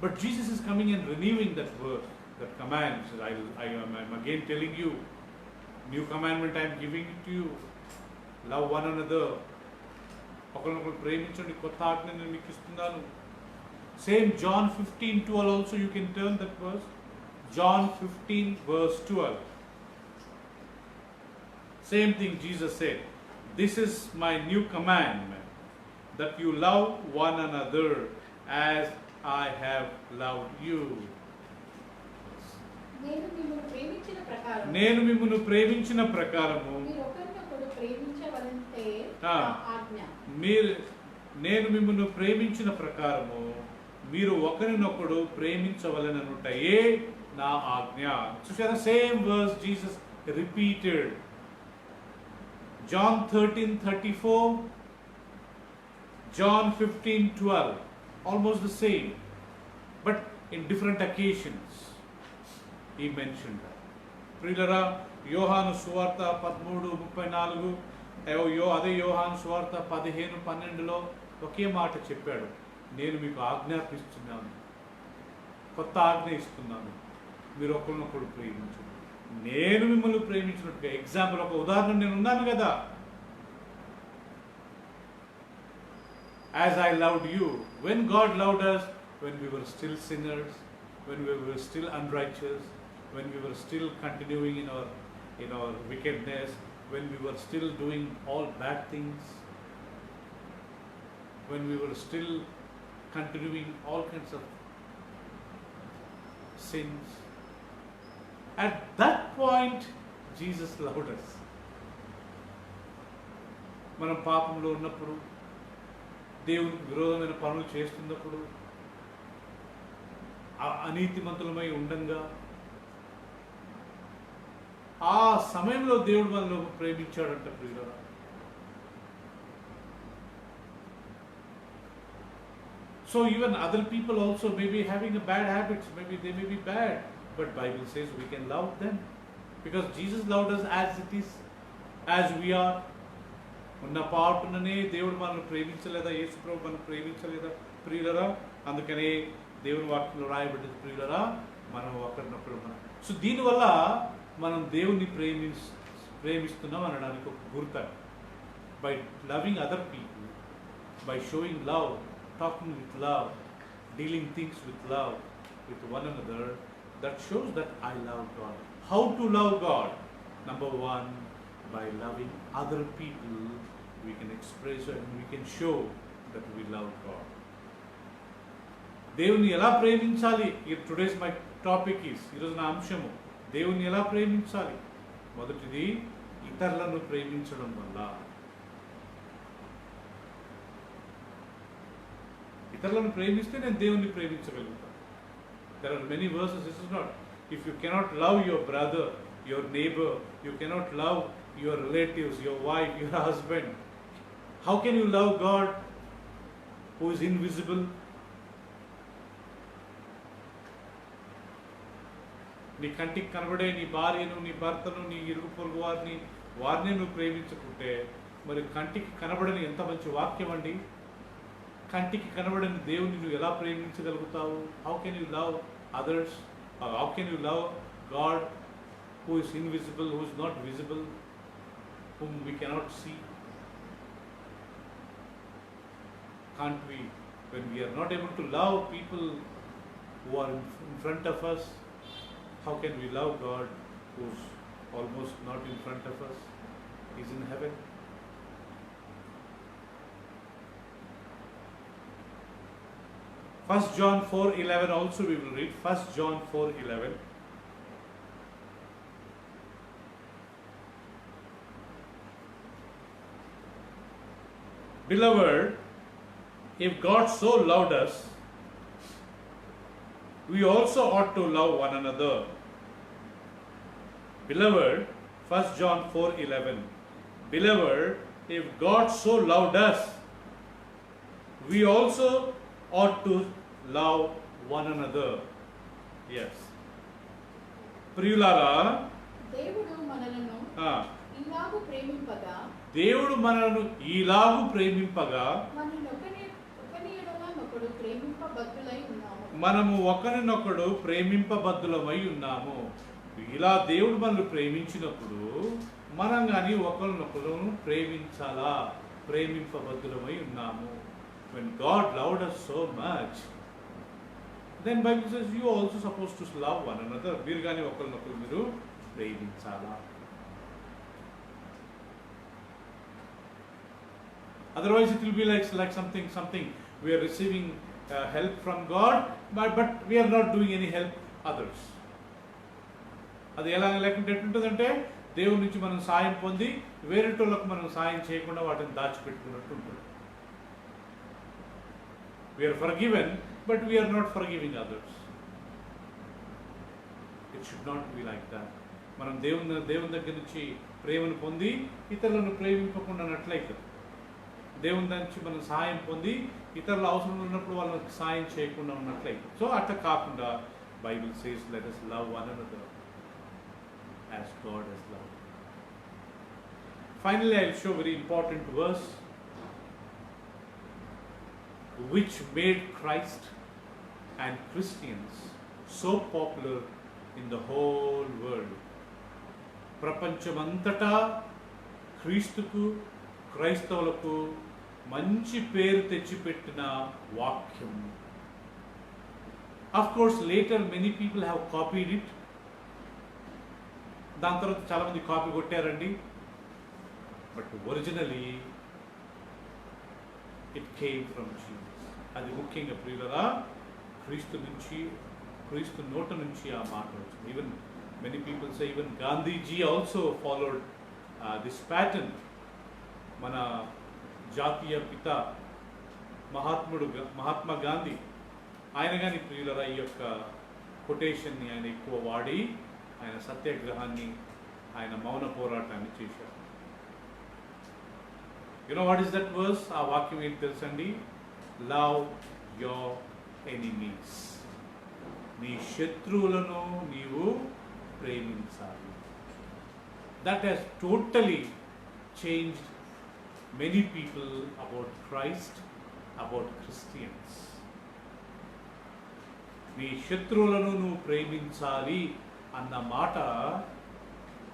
But Jesus is coming and renewing that verse, that command. He says, I'm again telling you, new commandment I am giving it to you. Love one another. ఒకరినొకరు ప్రేమించండి, కొత్త ఆజ్ఞ నేను మీకు ఇస్తున్నాను. Same John 15:12 also you can turn that verse. John 15 verse 12. Same thing Jesus said. This is my new commandment, that you love one another as I have loved you. నేను మిమ్మల్ని ప్రేమించిన ప్రకారం నేను మిమ్మల్ని ప్రేమించిన ప్రకారము మీరు ఒకరినొకరు ప్రేమించవలెనంటే ఆ. నా ఆజ్ఞ. నేను మిమ్మల్ని ప్రేమించిన ప్రకారము మీరు ఒకరినొకడు ప్రేమించవలెననుటయే నా ఆజ్ఞ. చూసారా, same verse Jesus repeated. John 13:34, John 15:12, almost the same, but in different occasions he mentioned that. ప్రియులరా, యోహాను సువార్త 13:34, అదే యోహాను సువార్త 15:12లో ఒకే మాట చెప్పాడు. నేను మీకు ఆజ్ఞాపిస్తున్నాను, కొత్త ఆజ్ఞ ఇస్తున్నాను, మీరు ఒకరినొకరు ప్రేమించండి. నేను మిమ్మల్ని ప్రేమించినట్టుగా. ఎగ్జాంపుల్, ఒక ఉదాహరణ నేను ఉన్నాను కదా. As I loved you. When God loved us, when we were still sinners, when we were still unrighteous, when we were still continuing in our wickedness, when we were still doing all bad things, when we were still continuing all kinds of sins. At that point, Jesus loved us. మనం పాపంలో ఉన్నప్పుడు, దేవునికి విరోధమైన పనులు చేస్తున్నప్పుడు, అనీతిమంతులమై ఉండంగా, ఆ సమయంలో దేవుడు మనల్ని ప్రేమించాడంట ప్రియులారా. So even other people also may be having a bad habits, maybe they may be bad, but Bible says we can love them because Jesus loved us as it is, as we are. ఉన్న పాటుననే దేవుడు మనల్ని ప్రేమించలేదా? యేసు ప్రభు మనల్ని ప్రేమించలేదా ప్రియులరా? అందుకనే దేవుని వాక్యంలో రాయబడ్డది, ప్రియులరా మనం ఒకరినొకరు మనం. సో దీనివల్ల మనం దేవుణ్ణి ప్రేమిస్తున్నాం అనడానికి ఒక గుర్తు. By loving other people, by sowing love, talking with love, dealing things with love with one another, that shows that I love God. How to love God? Number one, by loving other people, we can express and we can show that we love God. దేవుని ఎలా ప్రేమించాలి? Today's my topic is, ఈరోజు నా అంశము దేవుని ఎలా ప్రేమించాలి. మొదటిది, ఇతరులను ప్రేమించడం వల్ల. ఇతరులను ప్రేమిస్తే నేను దేవుణ్ణి ప్రేమించగలుగుతాను. There are many verses. This is not, if you cannot love your brother, your neighbor, you cannot love your relatives, your wife, your husband, how can you love God who is invisible? నీ కంటికి కనబడే నీ భార్యను, నీ భర్తను, నీ ఇరుగు పొరుగు వారిని నువ్వు ప్రేమించుకుంటే, మరి కంటికి కనబడని ఎంత మంచి వాక్యం అండి. కంటికి కనబడని దేవుని నువ్వు ఎలా ప్రేమించగలుగుతావు? How can you love others? How can you love God who is invisible, who is not visible, whom we cannot see? Can't we? When we are not able to love people who are in front of us, how can we love God who is almost not in front of us? He is in heaven. 1 John 4:11 also we will read. 1 John 4:11. Beloved, if God so loved us, we also ought to love one another. Beloved, 1 John 4:11. Beloved, if God so loved us, we also ought to love one another. Yes. ప్రియులారా, దేవుడు మనలను ఇలాగు ప్రేమింపగా, దేవుడు మనలను ఈలాగు ప్రేమింపగా, మనము ఒకరినొకడు ప్రేమింపబద్ధులమై ఉన్నాము. ఇలా దేవుడు మనల్ని ప్రేమించినప్పుడు మనం కానీ ఒకరినొకరు ప్రేమించాలా. ప్రేమింపబద్ధులమై ఉన్నాము. When God loved us so much, then Bible says you are also supposed to love one another. మీరు కానీ ఒకరినొకరు మీరు ప్రేమించాలా. Otherwise it will be like something we are receiving help from God, but we are not doing any help others. అది ఎలా లేకుంటే ఎట్లుంటుందంటే దేవుడి నుంచి మనం సాయం పొంది వేరేటోళ్ళకు మనం సాయం చేయకుండా వాటిని దాచిపెట్టుకున్నట్టు ఉంటుంది. We are forgiven, but we are not forgiving others. It should not be like that. మనం దేవుని దగ్గర నుంచి ప్రేమను పొంది ఇతరులను ప్రేమింపకుండానట్లయితే, దేవుని నుంచి మనం సాయం పొంది ఇతరుల అవసరం ఉన్నప్పుడు వాళ్ళకి సాయం చేయకుండా ఉన్నట్లయితే, సో అట్లా కాకుండా Bible says let us love one another as God has loved. Finally, I will show very important verse which made Christ and Christians so popular in the whole world. ప్రపంచమంతటా క్రీస్తుకు క్రైస్తవులకు మంచి పేరు తెచ్చిపెట్టిన వాక్యం. Of course, later many people have copied it. దాని తర్వాత చాలా మంది కాపీ కొట్టారండి. But originally it came from Jesus. అది ముఖ్యంగా ప్రియులరా క్రీస్తు నోట నుంచి ఆ మాట వచ్చింది. Even many people say even Gandhiji also followed this pattern. మన జాతీయ పిత మహాత్మా గాంధీ, ఆయన కానీ ప్రియులరా ఈ యొక్క కొటేషన్ని ఆయన ఎక్కువ వాడి ఆయన సత్యాగ్రహాన్ని, ఆయన మౌన పోరాటాన్ని చేశారు. You know what is that verse? ఆ వాక్యం ఏంటి తెలుసండి? Love your enemies. నీ శత్రువులను నీవు ప్రేమించాలి. That has totally changed many people about Christ, about Christians. నీ శత్రువులను నువ్వు ప్రేమించాలి అన్న మాట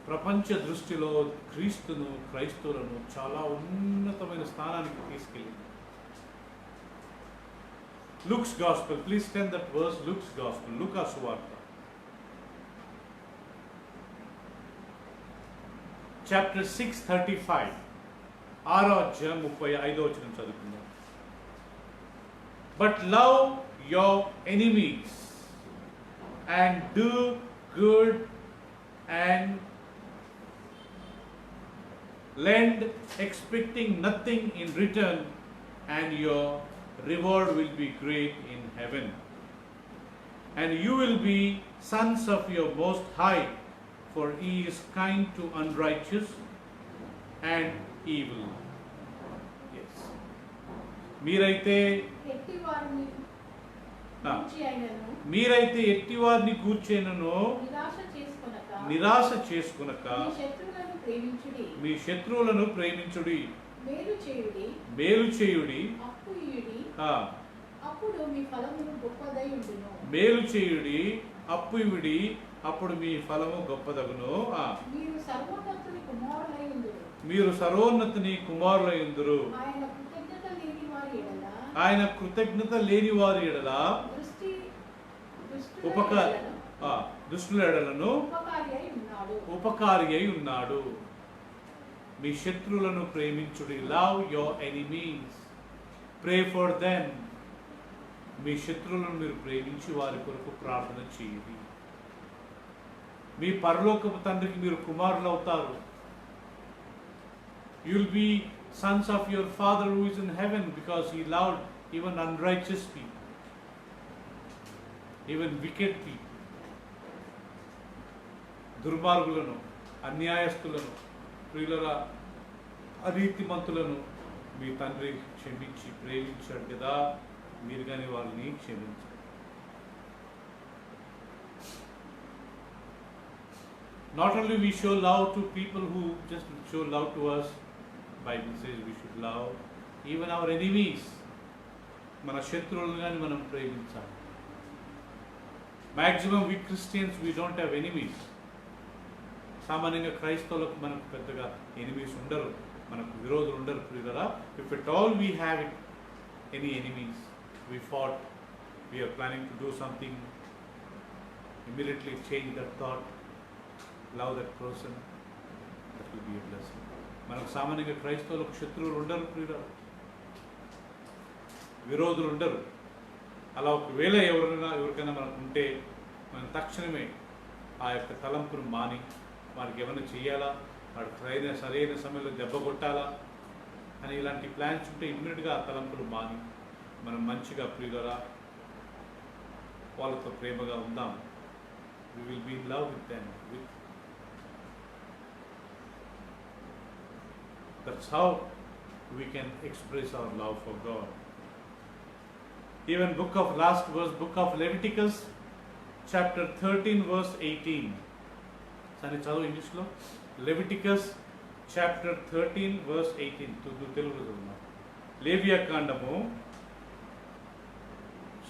ప్రపంచ దృష్టిలో క్రీస్తును, క్రైస్తవులను చాలా ఉన్నతమైన స్థానానికి తీసుకెళ్ళింది. Luke's Gospel, please stand that verse. Luke's Gospel, లూకా సువార్త, chapter 6:35, 6వ అధ్యాయం 35వ వచనం చదువుకుందాం. But love your enemies and do good and lend, expecting nothing in return, and your reward will be great in heaven. And you will be sons of your Most High, for He is kind to unrighteous and evil. Yes. మీరైతే ఎట్టివారిని కూర్చేనను నిరాశ చేసుకొనక మీ శత్రువులను ప్రేమించుడి, మేలు చేయుడి, అప్పుడు మీ ఫలము గొప్పదై ఉండును. మేలు చేయుడి, అప్పు ఇవిడి, అప్పుడు మీ ఫలము గొప్పదగును. మీరు సర్వోన్నతుని కుమారులైందురు. ఆయన కృతజ్ఞత లేని వారి ఎడల దుష్టుల ఎడలను ఉపకారి అయి ఉన్నాడు. మీ శత్రువులను ప్రేమించుడి. Love your enemies, pray for them. మీ శత్రువులను మీరు ప్రేమించి వారి కొరకు ప్రార్థన చేయండి. మీ పరలోకపు తండ్రికి మీరు కుమారులు అవుతారు. You will be sons of your Father who is in heaven, because He loved even unrighteous people, even wicked people. దుర్మార్గులను, అన్యాయస్తులను, ప్రియులరా అనీతిమంతులను మీ తండ్రి క్షమించి ప్రేమించాడు కదా, మీరు కానీ వాళ్ళని క్షమించారు. Not only we show love to people who just show love to us, Bible says we should love even our enemies. మన శత్రువులను కానీ మనం ప్రేమించాలి. Maximum we Christians, we don't have enemies. సామాన్యంగా క్రైస్తవులకు మనకు పెద్దగా ఎనిమీస్ ఉండరు. మనకు విరోధులు ఉండరు ప్రియులరా. If at all we have it any enemies, we fought, we are planning to do something, immediately change that thought, love that person, that will be a blessing. మనకు సామాన్యంగా క్రైస్తవులకు శత్రువులు ఉండరు ప్రియులరా, విరోధులు ఉండరు. అలా ఒకవేళ ఎవరికైనా మనకు ఉంటే మనం తక్షణమే ఆ యొక్క తలంపును మాని వారికి ఏమైనా చేయాలా, వాడికి సరైన సమయంలో దెబ్బ కొట్టాలా అని ఇలాంటి ప్లాన్స్ ఉంటే ఇమ్మీడియట్గా ఆ తలంపులు మాని మనం మంచిగా ప్రియులరా వాళ్ళతో ప్రేమగా ఉందాం. We will be in love with them. That's how we can express our love for God. Even book of Leviticus, chapter 13, verse 18. Sani chadu English lo. Leviticus, chapter 13, verse 18. Telugu chaduvna. Levia Kandamu.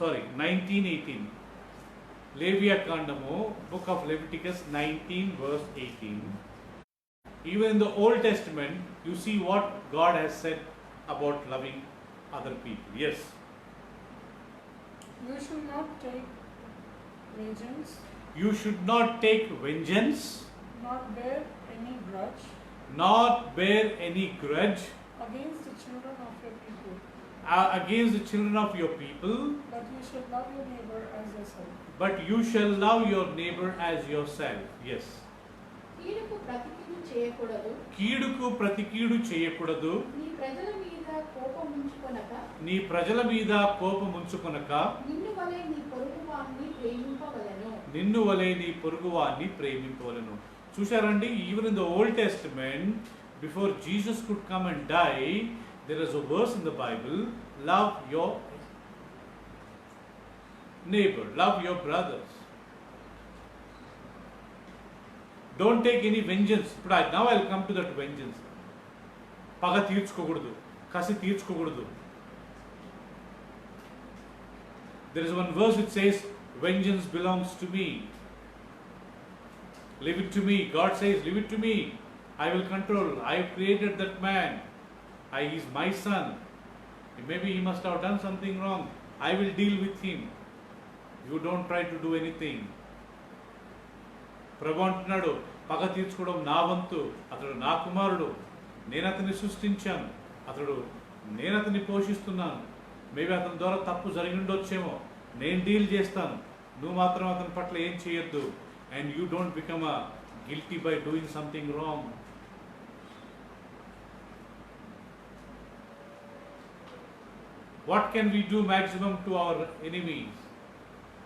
19:18. Levia Kandamu, book of Leviticus 19, verse 18. Even in the Old Testament, you see what God has said about loving other people. Yes. You should not take vengeance, You should not take vengeance, not bear any grudge not bear any grudge against the children of your people, against the children of your people, but you should love your neighbor as yourself. but you shall love your neighbor as yourself. Yes. కీడుకు ప్రతికీడు చేయకూడదు, కీడుకు ప్రతికీడు చేయకూడదు, నీ ప్రజల మీద కోపముంచుకొనక, నీ ప్రజల మీద కోపముంచుకొనక, నిన్ను వలె నీ పొరుగువాణ్ణి ప్రేమింపవలెను. నిన్ను వలె నీ పొరుగువాన్ని ప్రేమింపవలెను. చూశారండి, even in the Old Testament, before Jesus could come and die, there is a verse in the Bible, love your neighbor, love your brothers. Don't take any vengeance. But now I'll come to that vengeance. పగ తీర్చుకోకూడదు, కసి తీర్చుకోకూడదు. There is one verse which says, vengeance belongs to me. Leave it to me. God says, leave it to me. I will control. I have created that man. He is my son. Maybe he must have done something wrong. I will deal with him. You don't try to do anything. ప్రభు అంటున్నాడు, పగ తీర్చుకోవడం నా వంతు, అతడు నా కుమారుడు, నేను అతన్ని సృష్టించాను, నేను అతన్ని పోషిస్తున్నాను. మేబీ అతని ద్వారా తప్పు జరిగి ఉండొచ్చేమో, నేను డీల్ చేస్తాను, నువ్వు మాత్రం అతని పట్ల ఏం చేయొద్దు. And you don't become a guilty by doing something wrong. What can we do maximum to our enemies?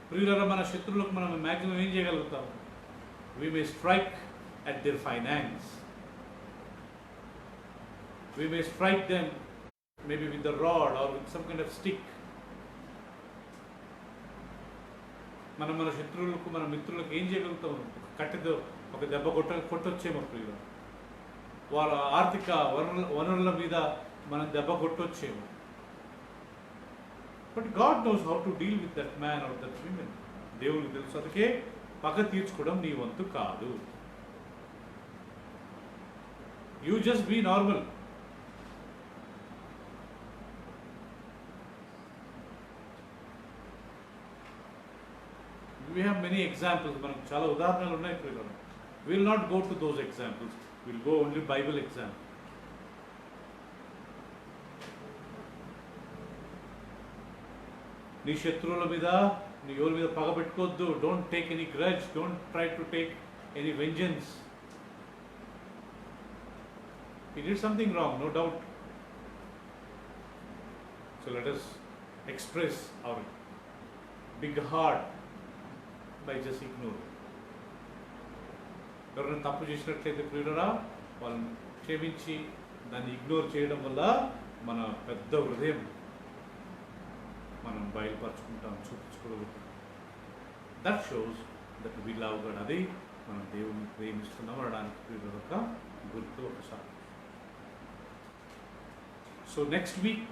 ప్రియులారా, మన శత్రువులకు మనం మ్యాక్సిమం ఏం చేయగలుగుతాం? We may strike at their finance. We may strike them maybe with the rod or with some kind of stick. మనం మన శత్రువులకు, మన మిత్రులకు ఏం చేయగలుగుతాం? కట్టెతో ఒక దెబ్బ కొట్టొచ్చేమో ప్రియులు. వాళ్ళ ఆర్థిక వనరుల మీద మనం దెబ్బ కొట్టొచ్చేమో. But God knows how to deal with that man or that women. దేవునికి తెలుసు. అందుకే పగ తీర్చుకోవడం నీ వంతు కాదు. You just be normal. We have many examples. మనకు చాలా ఉదాహరణలు ఉన్నాయి ప్రియులారా. We will not go to those examples. We will go only Bible example. నీ శత్రువుల మీద, నీ ఎవరి మీద పగ పెట్టుకోవద్దు. Don't take any grudge. Don't try to take any vengeance. He did something wrong, no doubt. So let us express our big heart by just ignoring. ఎవరైనా తప్పు చేసినట్లయితే ప్రియులారా, వాళ్ళని క్షమించి దాన్ని ఇగ్నోర్ చేయడం వల్ల మన పెద్ద హృదయం మనం బయలుపరచుకుంటాం, చూపించుకోగలుగుతాం. That shows that we love God. అది మనం దేవుని ప్రేమిస్తున్నాం అనడానికి ప్రియుల యొక్క గుర్తు, ఒకసారి. So next week,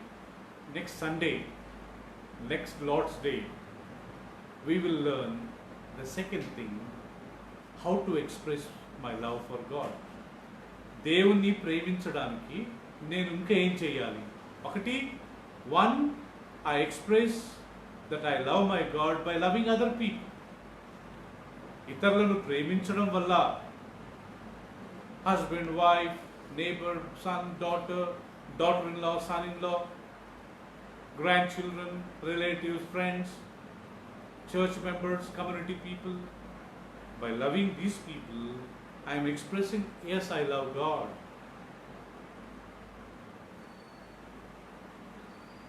next Sunday, next Lord's day, we will learn the second thing, how to express my love for God. దేవుణ్ణి ప్రేమించడానికి నేను ఇంకా ఏం చేయాలి? ఒకటి, one, I express that I love my God by loving other people. ఇతరులను ప్రేమించడం వల్ల husband, wife, neighbor, son, daughter, daughter-in-law, son-in-law, grandchildren, relatives, friends, church members, community people. By loving these people, I am expressing, yes, I love God.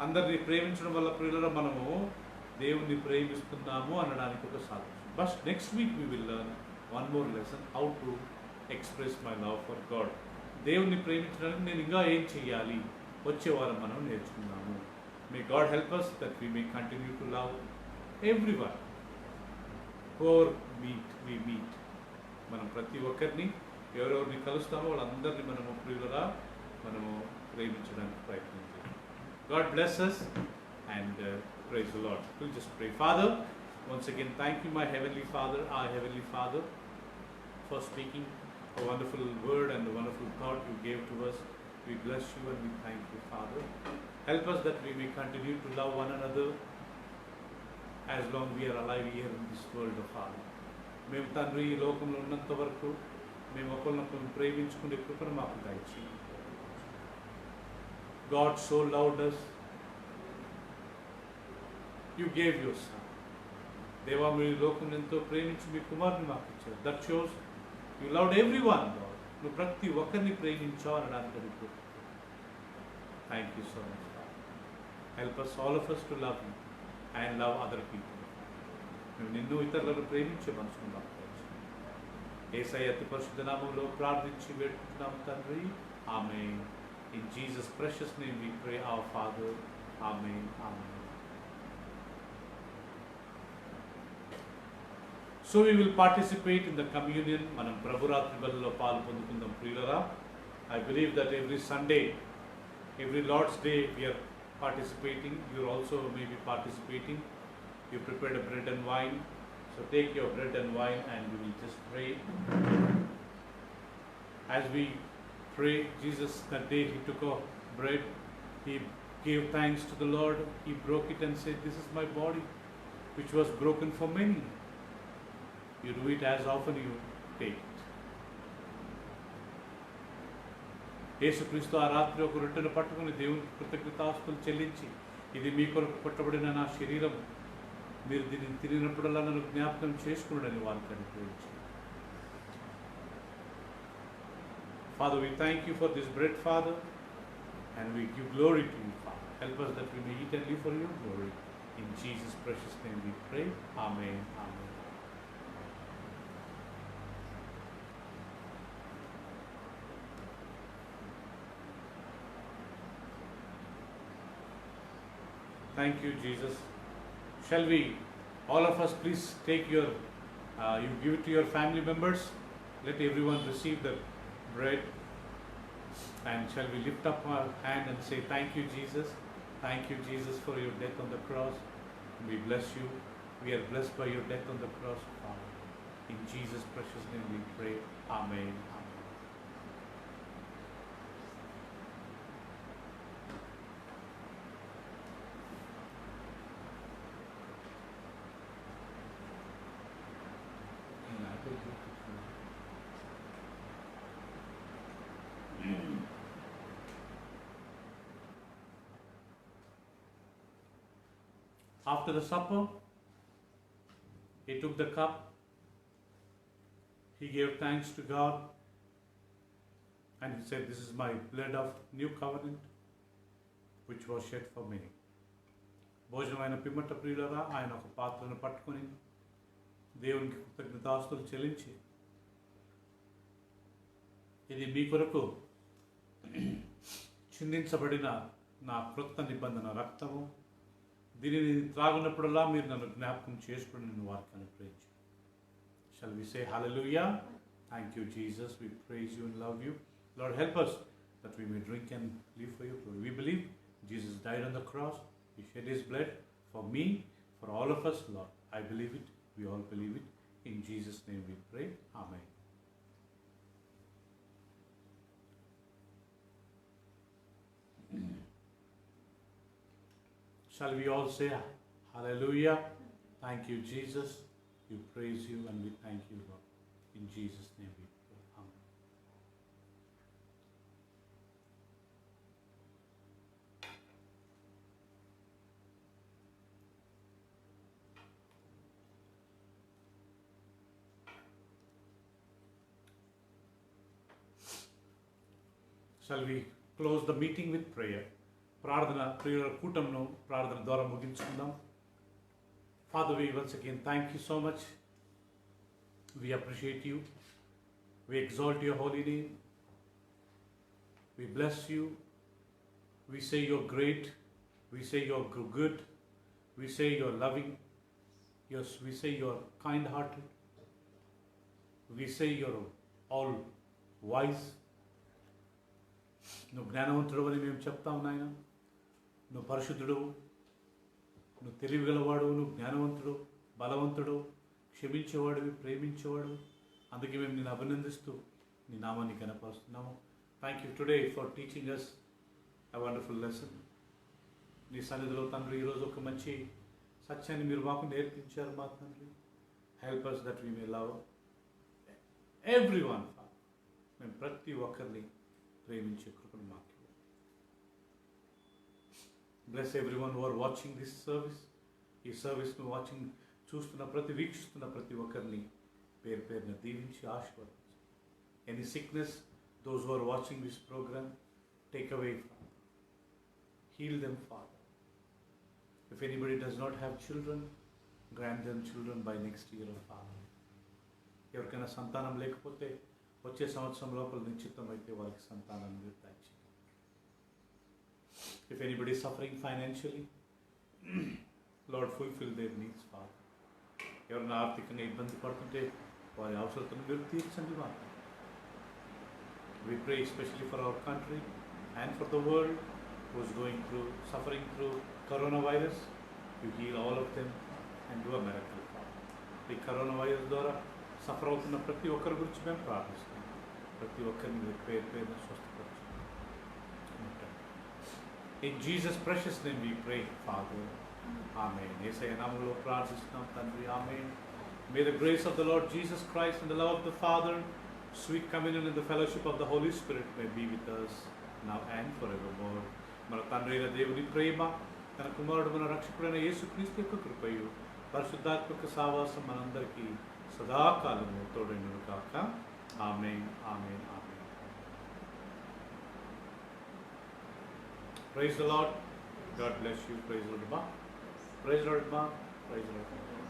అందరిని ప్రేమించడం వల్ల ప్రియులరా మనము దేవుణ్ణి ప్రేమిస్తున్నాము అనడానికి ఒక సాక్ష్యం. But next week we will learn one more lesson, how to express my love for God. దేవుణ్ణి ప్రేమించడానికి నేను ఇంకా ఏం చేయాలి? వచ్చే వారం మనం నేర్చుకుందాము. May God help us that we may continue to love everyone whoever we meet. మనం ప్రతి ఒక్కరిని ఎవరెవరిని కలుస్తామో వాళ్ళందరినీ మనము ప్రియులరా మనము ప్రేమించడానికి ప్రయత్నం చేయాలి. God bless us and praise the Lord. We'll just pray. Father, once again thank you, my heavenly Father, our heavenly Father, for speaking a wonderful word and a wonderful thought you gave to us. We bless you and we thank you, Father. Help us that we may continue to love one another as long we are alive here in this world of Father. మేము తండ్రి ఈ లోకంలో ఉన్నంత వరకు మేము ఒకరినొకరు ప్రేమించుకునే కృపను మాకు దయచేయండి. God so loved us, you gave your son. దేవా మీరు లోకం ఎంతో ప్రేమించి మీ కుమారుని మాకు ఇచ్చారు. That shows you loved everyone, Lord. నువ్వు ప్రతి ఒక్కరిని ప్రేమించావు అనడానికి అడుగు. Thank you so much, Father. Help us, all of us, to love you and love other people. మేము నిన్ను ఇతరులను ప్రేమించే మనసును మాకు దయచేయండి. యేసయ్య అతి పరిశుద్ధ నామములో ప్రార్థించి వేడుకుంటున్నాం తండ్రి. ఆమేన్. In Jesus' precious name we pray, our Father. Amen. Amen. So we will participate in the communion. మనం ప్రభురాత్రి బలిలో పాలు పొందుకుందాం ప్రియులరా. I believe that every Sunday, every Lord's Day we are participating. You also may be participating. You prepared a bread and wine. So take your bread and wine and we will just pray. As we pray, Jesus, that day he took a bread, he gave thanks to the Lord, he broke it and said, this is my body which was broken for many. You do it as often you take it. యేసుక్రీస్తు ఆ రాత్రి ఒక రొట్టెను పట్టుకుని దేవునికి కృతజ్ఞతాస్తుతులు చెల్లించి, ఇది మీ కొరకు కొట్టబడిన నా శరీరం, మీరు దీనిని తిరిగినప్పుడల్లా నన్ను జ్ఞాపకం చేసుకున్నాడని వారికి అనుగ్రహించారు. Father, we thank you for this bread, Father, and we give glory to you, Father. Help us that we may eat and live for your glory. In Jesus' precious name we pray. Amen. Amen. Thank you, Jesus. Shall we, all of us, please take your, you give it to your family members. Let everyone receive the bread. And shall we lift up our hand and say, thank you, Jesus. Thank you, Jesus, for your death on the cross. We bless you. We are blessed by your death on the cross, Father. In Jesus' precious name we pray. Amen. After the supper, he took the cup, he gave thanks to God, and he said, this is my blood of new covenant, which was shed for many. భోజనమైన పిమ్మట ప్రియులరా ఆయన ఒక పాత్రను పట్టుకొని దేవునికి కృతజ్ఞతాస్తుతులు చెల్లించి, ఇది మీ కొరకు చిందించబడిన నా క్రొత్త నిబంధన రక్తము, దీనిని త్రాగునప్పుడల్లా మీరు నన్ను జ్ఞాపకం చేసుకుని నేను వారికి అనుగ్రహించు. Shall we say hallelujah? Thank you, Jesus. We praise you and love you. Lord, help us that we may drink and live for your glory. We believe Jesus died on the cross. He shed his blood for me, for all of us, Lord. I believe it. We all believe it. In Jesus' name we pray. Amen. Shall we all say hallelujah? Thank you, Jesus. We praise you and we thank you, Lord. In Jesus' name we pray. Amen. Shall we close the meeting with prayer? ప్రార్థన ప్రియుల కూటంను ప్రార్థన ద్వారా ముగించుకుందాం. Father, we once again thank you so much. We appreciate you. We exalt your holy name. We bless you. We say you're great. We say you're good. We say you're loving. We say you're kind-hearted. We say you're all wise. నువ్వు జ్ఞానవంతుడు అని మేము చెప్తాం నాయన. నువ్వు పరిశుద్ధుడు, నువ్వు తెలివిగలవాడు, నువ్వు జ్ఞానవంతుడు, బలవంతుడు, క్షమించేవాడివి, ప్రేమించేవాడు. అందుకే మేము నేను అభినందిస్తూ నీ నామాన్ని కనపరుస్తున్నాము. Thank you today for teaching us a wonderful lesson. నీ సన్నిధిలో తండ్రి ఈరోజు ఒక మంచి సత్యాన్ని మీరు మాకు నేర్పించారు మా తండ్రి. Help us that we may love everyone. మేము ప్రతి ఒక్కరిని ప్రేమించే కృపను మాకు. Bless everyone who are watching this service. ఈ సర్వీస్ను చూస్తున్న వీక్షిస్తున్న ప్రతి ఒక్కరిని పేరు పేరున దీవించి ఆశీర్వదించి. Any sickness those who are watching this program take away from. Heal them Father. If anybody does not have children, grant them children by next year Father. ఎవరికైనా సంతానం లేకపోతే వచ్చే సంవత్సరం లోపల నిశ్చితం అయితే వారికి సంతానం దయచేయండి. If anybody is suffering financially, Lord, fulfill their needs, Father. ఎవరైనా ఆర్థికంగా ఇబ్బంది పడుతుంటే వారి అవసరాలను మీరు తీర్చండి మాకు. We pray especially for our country and for the world who is suffering through coronavirus. You heal all of them and do a miracle, Father. ఈ కరోనా వైరస్ ద్వారా సఫర్ అవుతున్న ప్రతి ఒక్కరి గురించి మేము ప్రార్థిస్తున్నాం. ప్రతి ఒక్కరిని మీరు పేరు పేరున స్వస్థపరచండి. In Jesus' precious name we pray, Father. Amen. యేసయ్య నామములో ప్రార్థిస్తున్నాం తండ్రి. Amen. May the grace of the Lord Jesus Christ and the love of the Father, sweet communion and the fellowship of the Holy Spirit may be with us now and forevermore. మన తండ్రి అయిన దేవుని ప్రేమ, తన కుమారుడు మన రక్షకుడైన యేసుక్రీస్తు యొక్క కృపయు, పరిశుద్ధాత్మక సావాసం మనందరికీ సదాకాలము తోడైనను కాక. ఆమేన్. ఆమేన్. ఆమేన్. Praise the Lord. God bless you. Praise the Lord. Praise the Lord. Praise the Lord.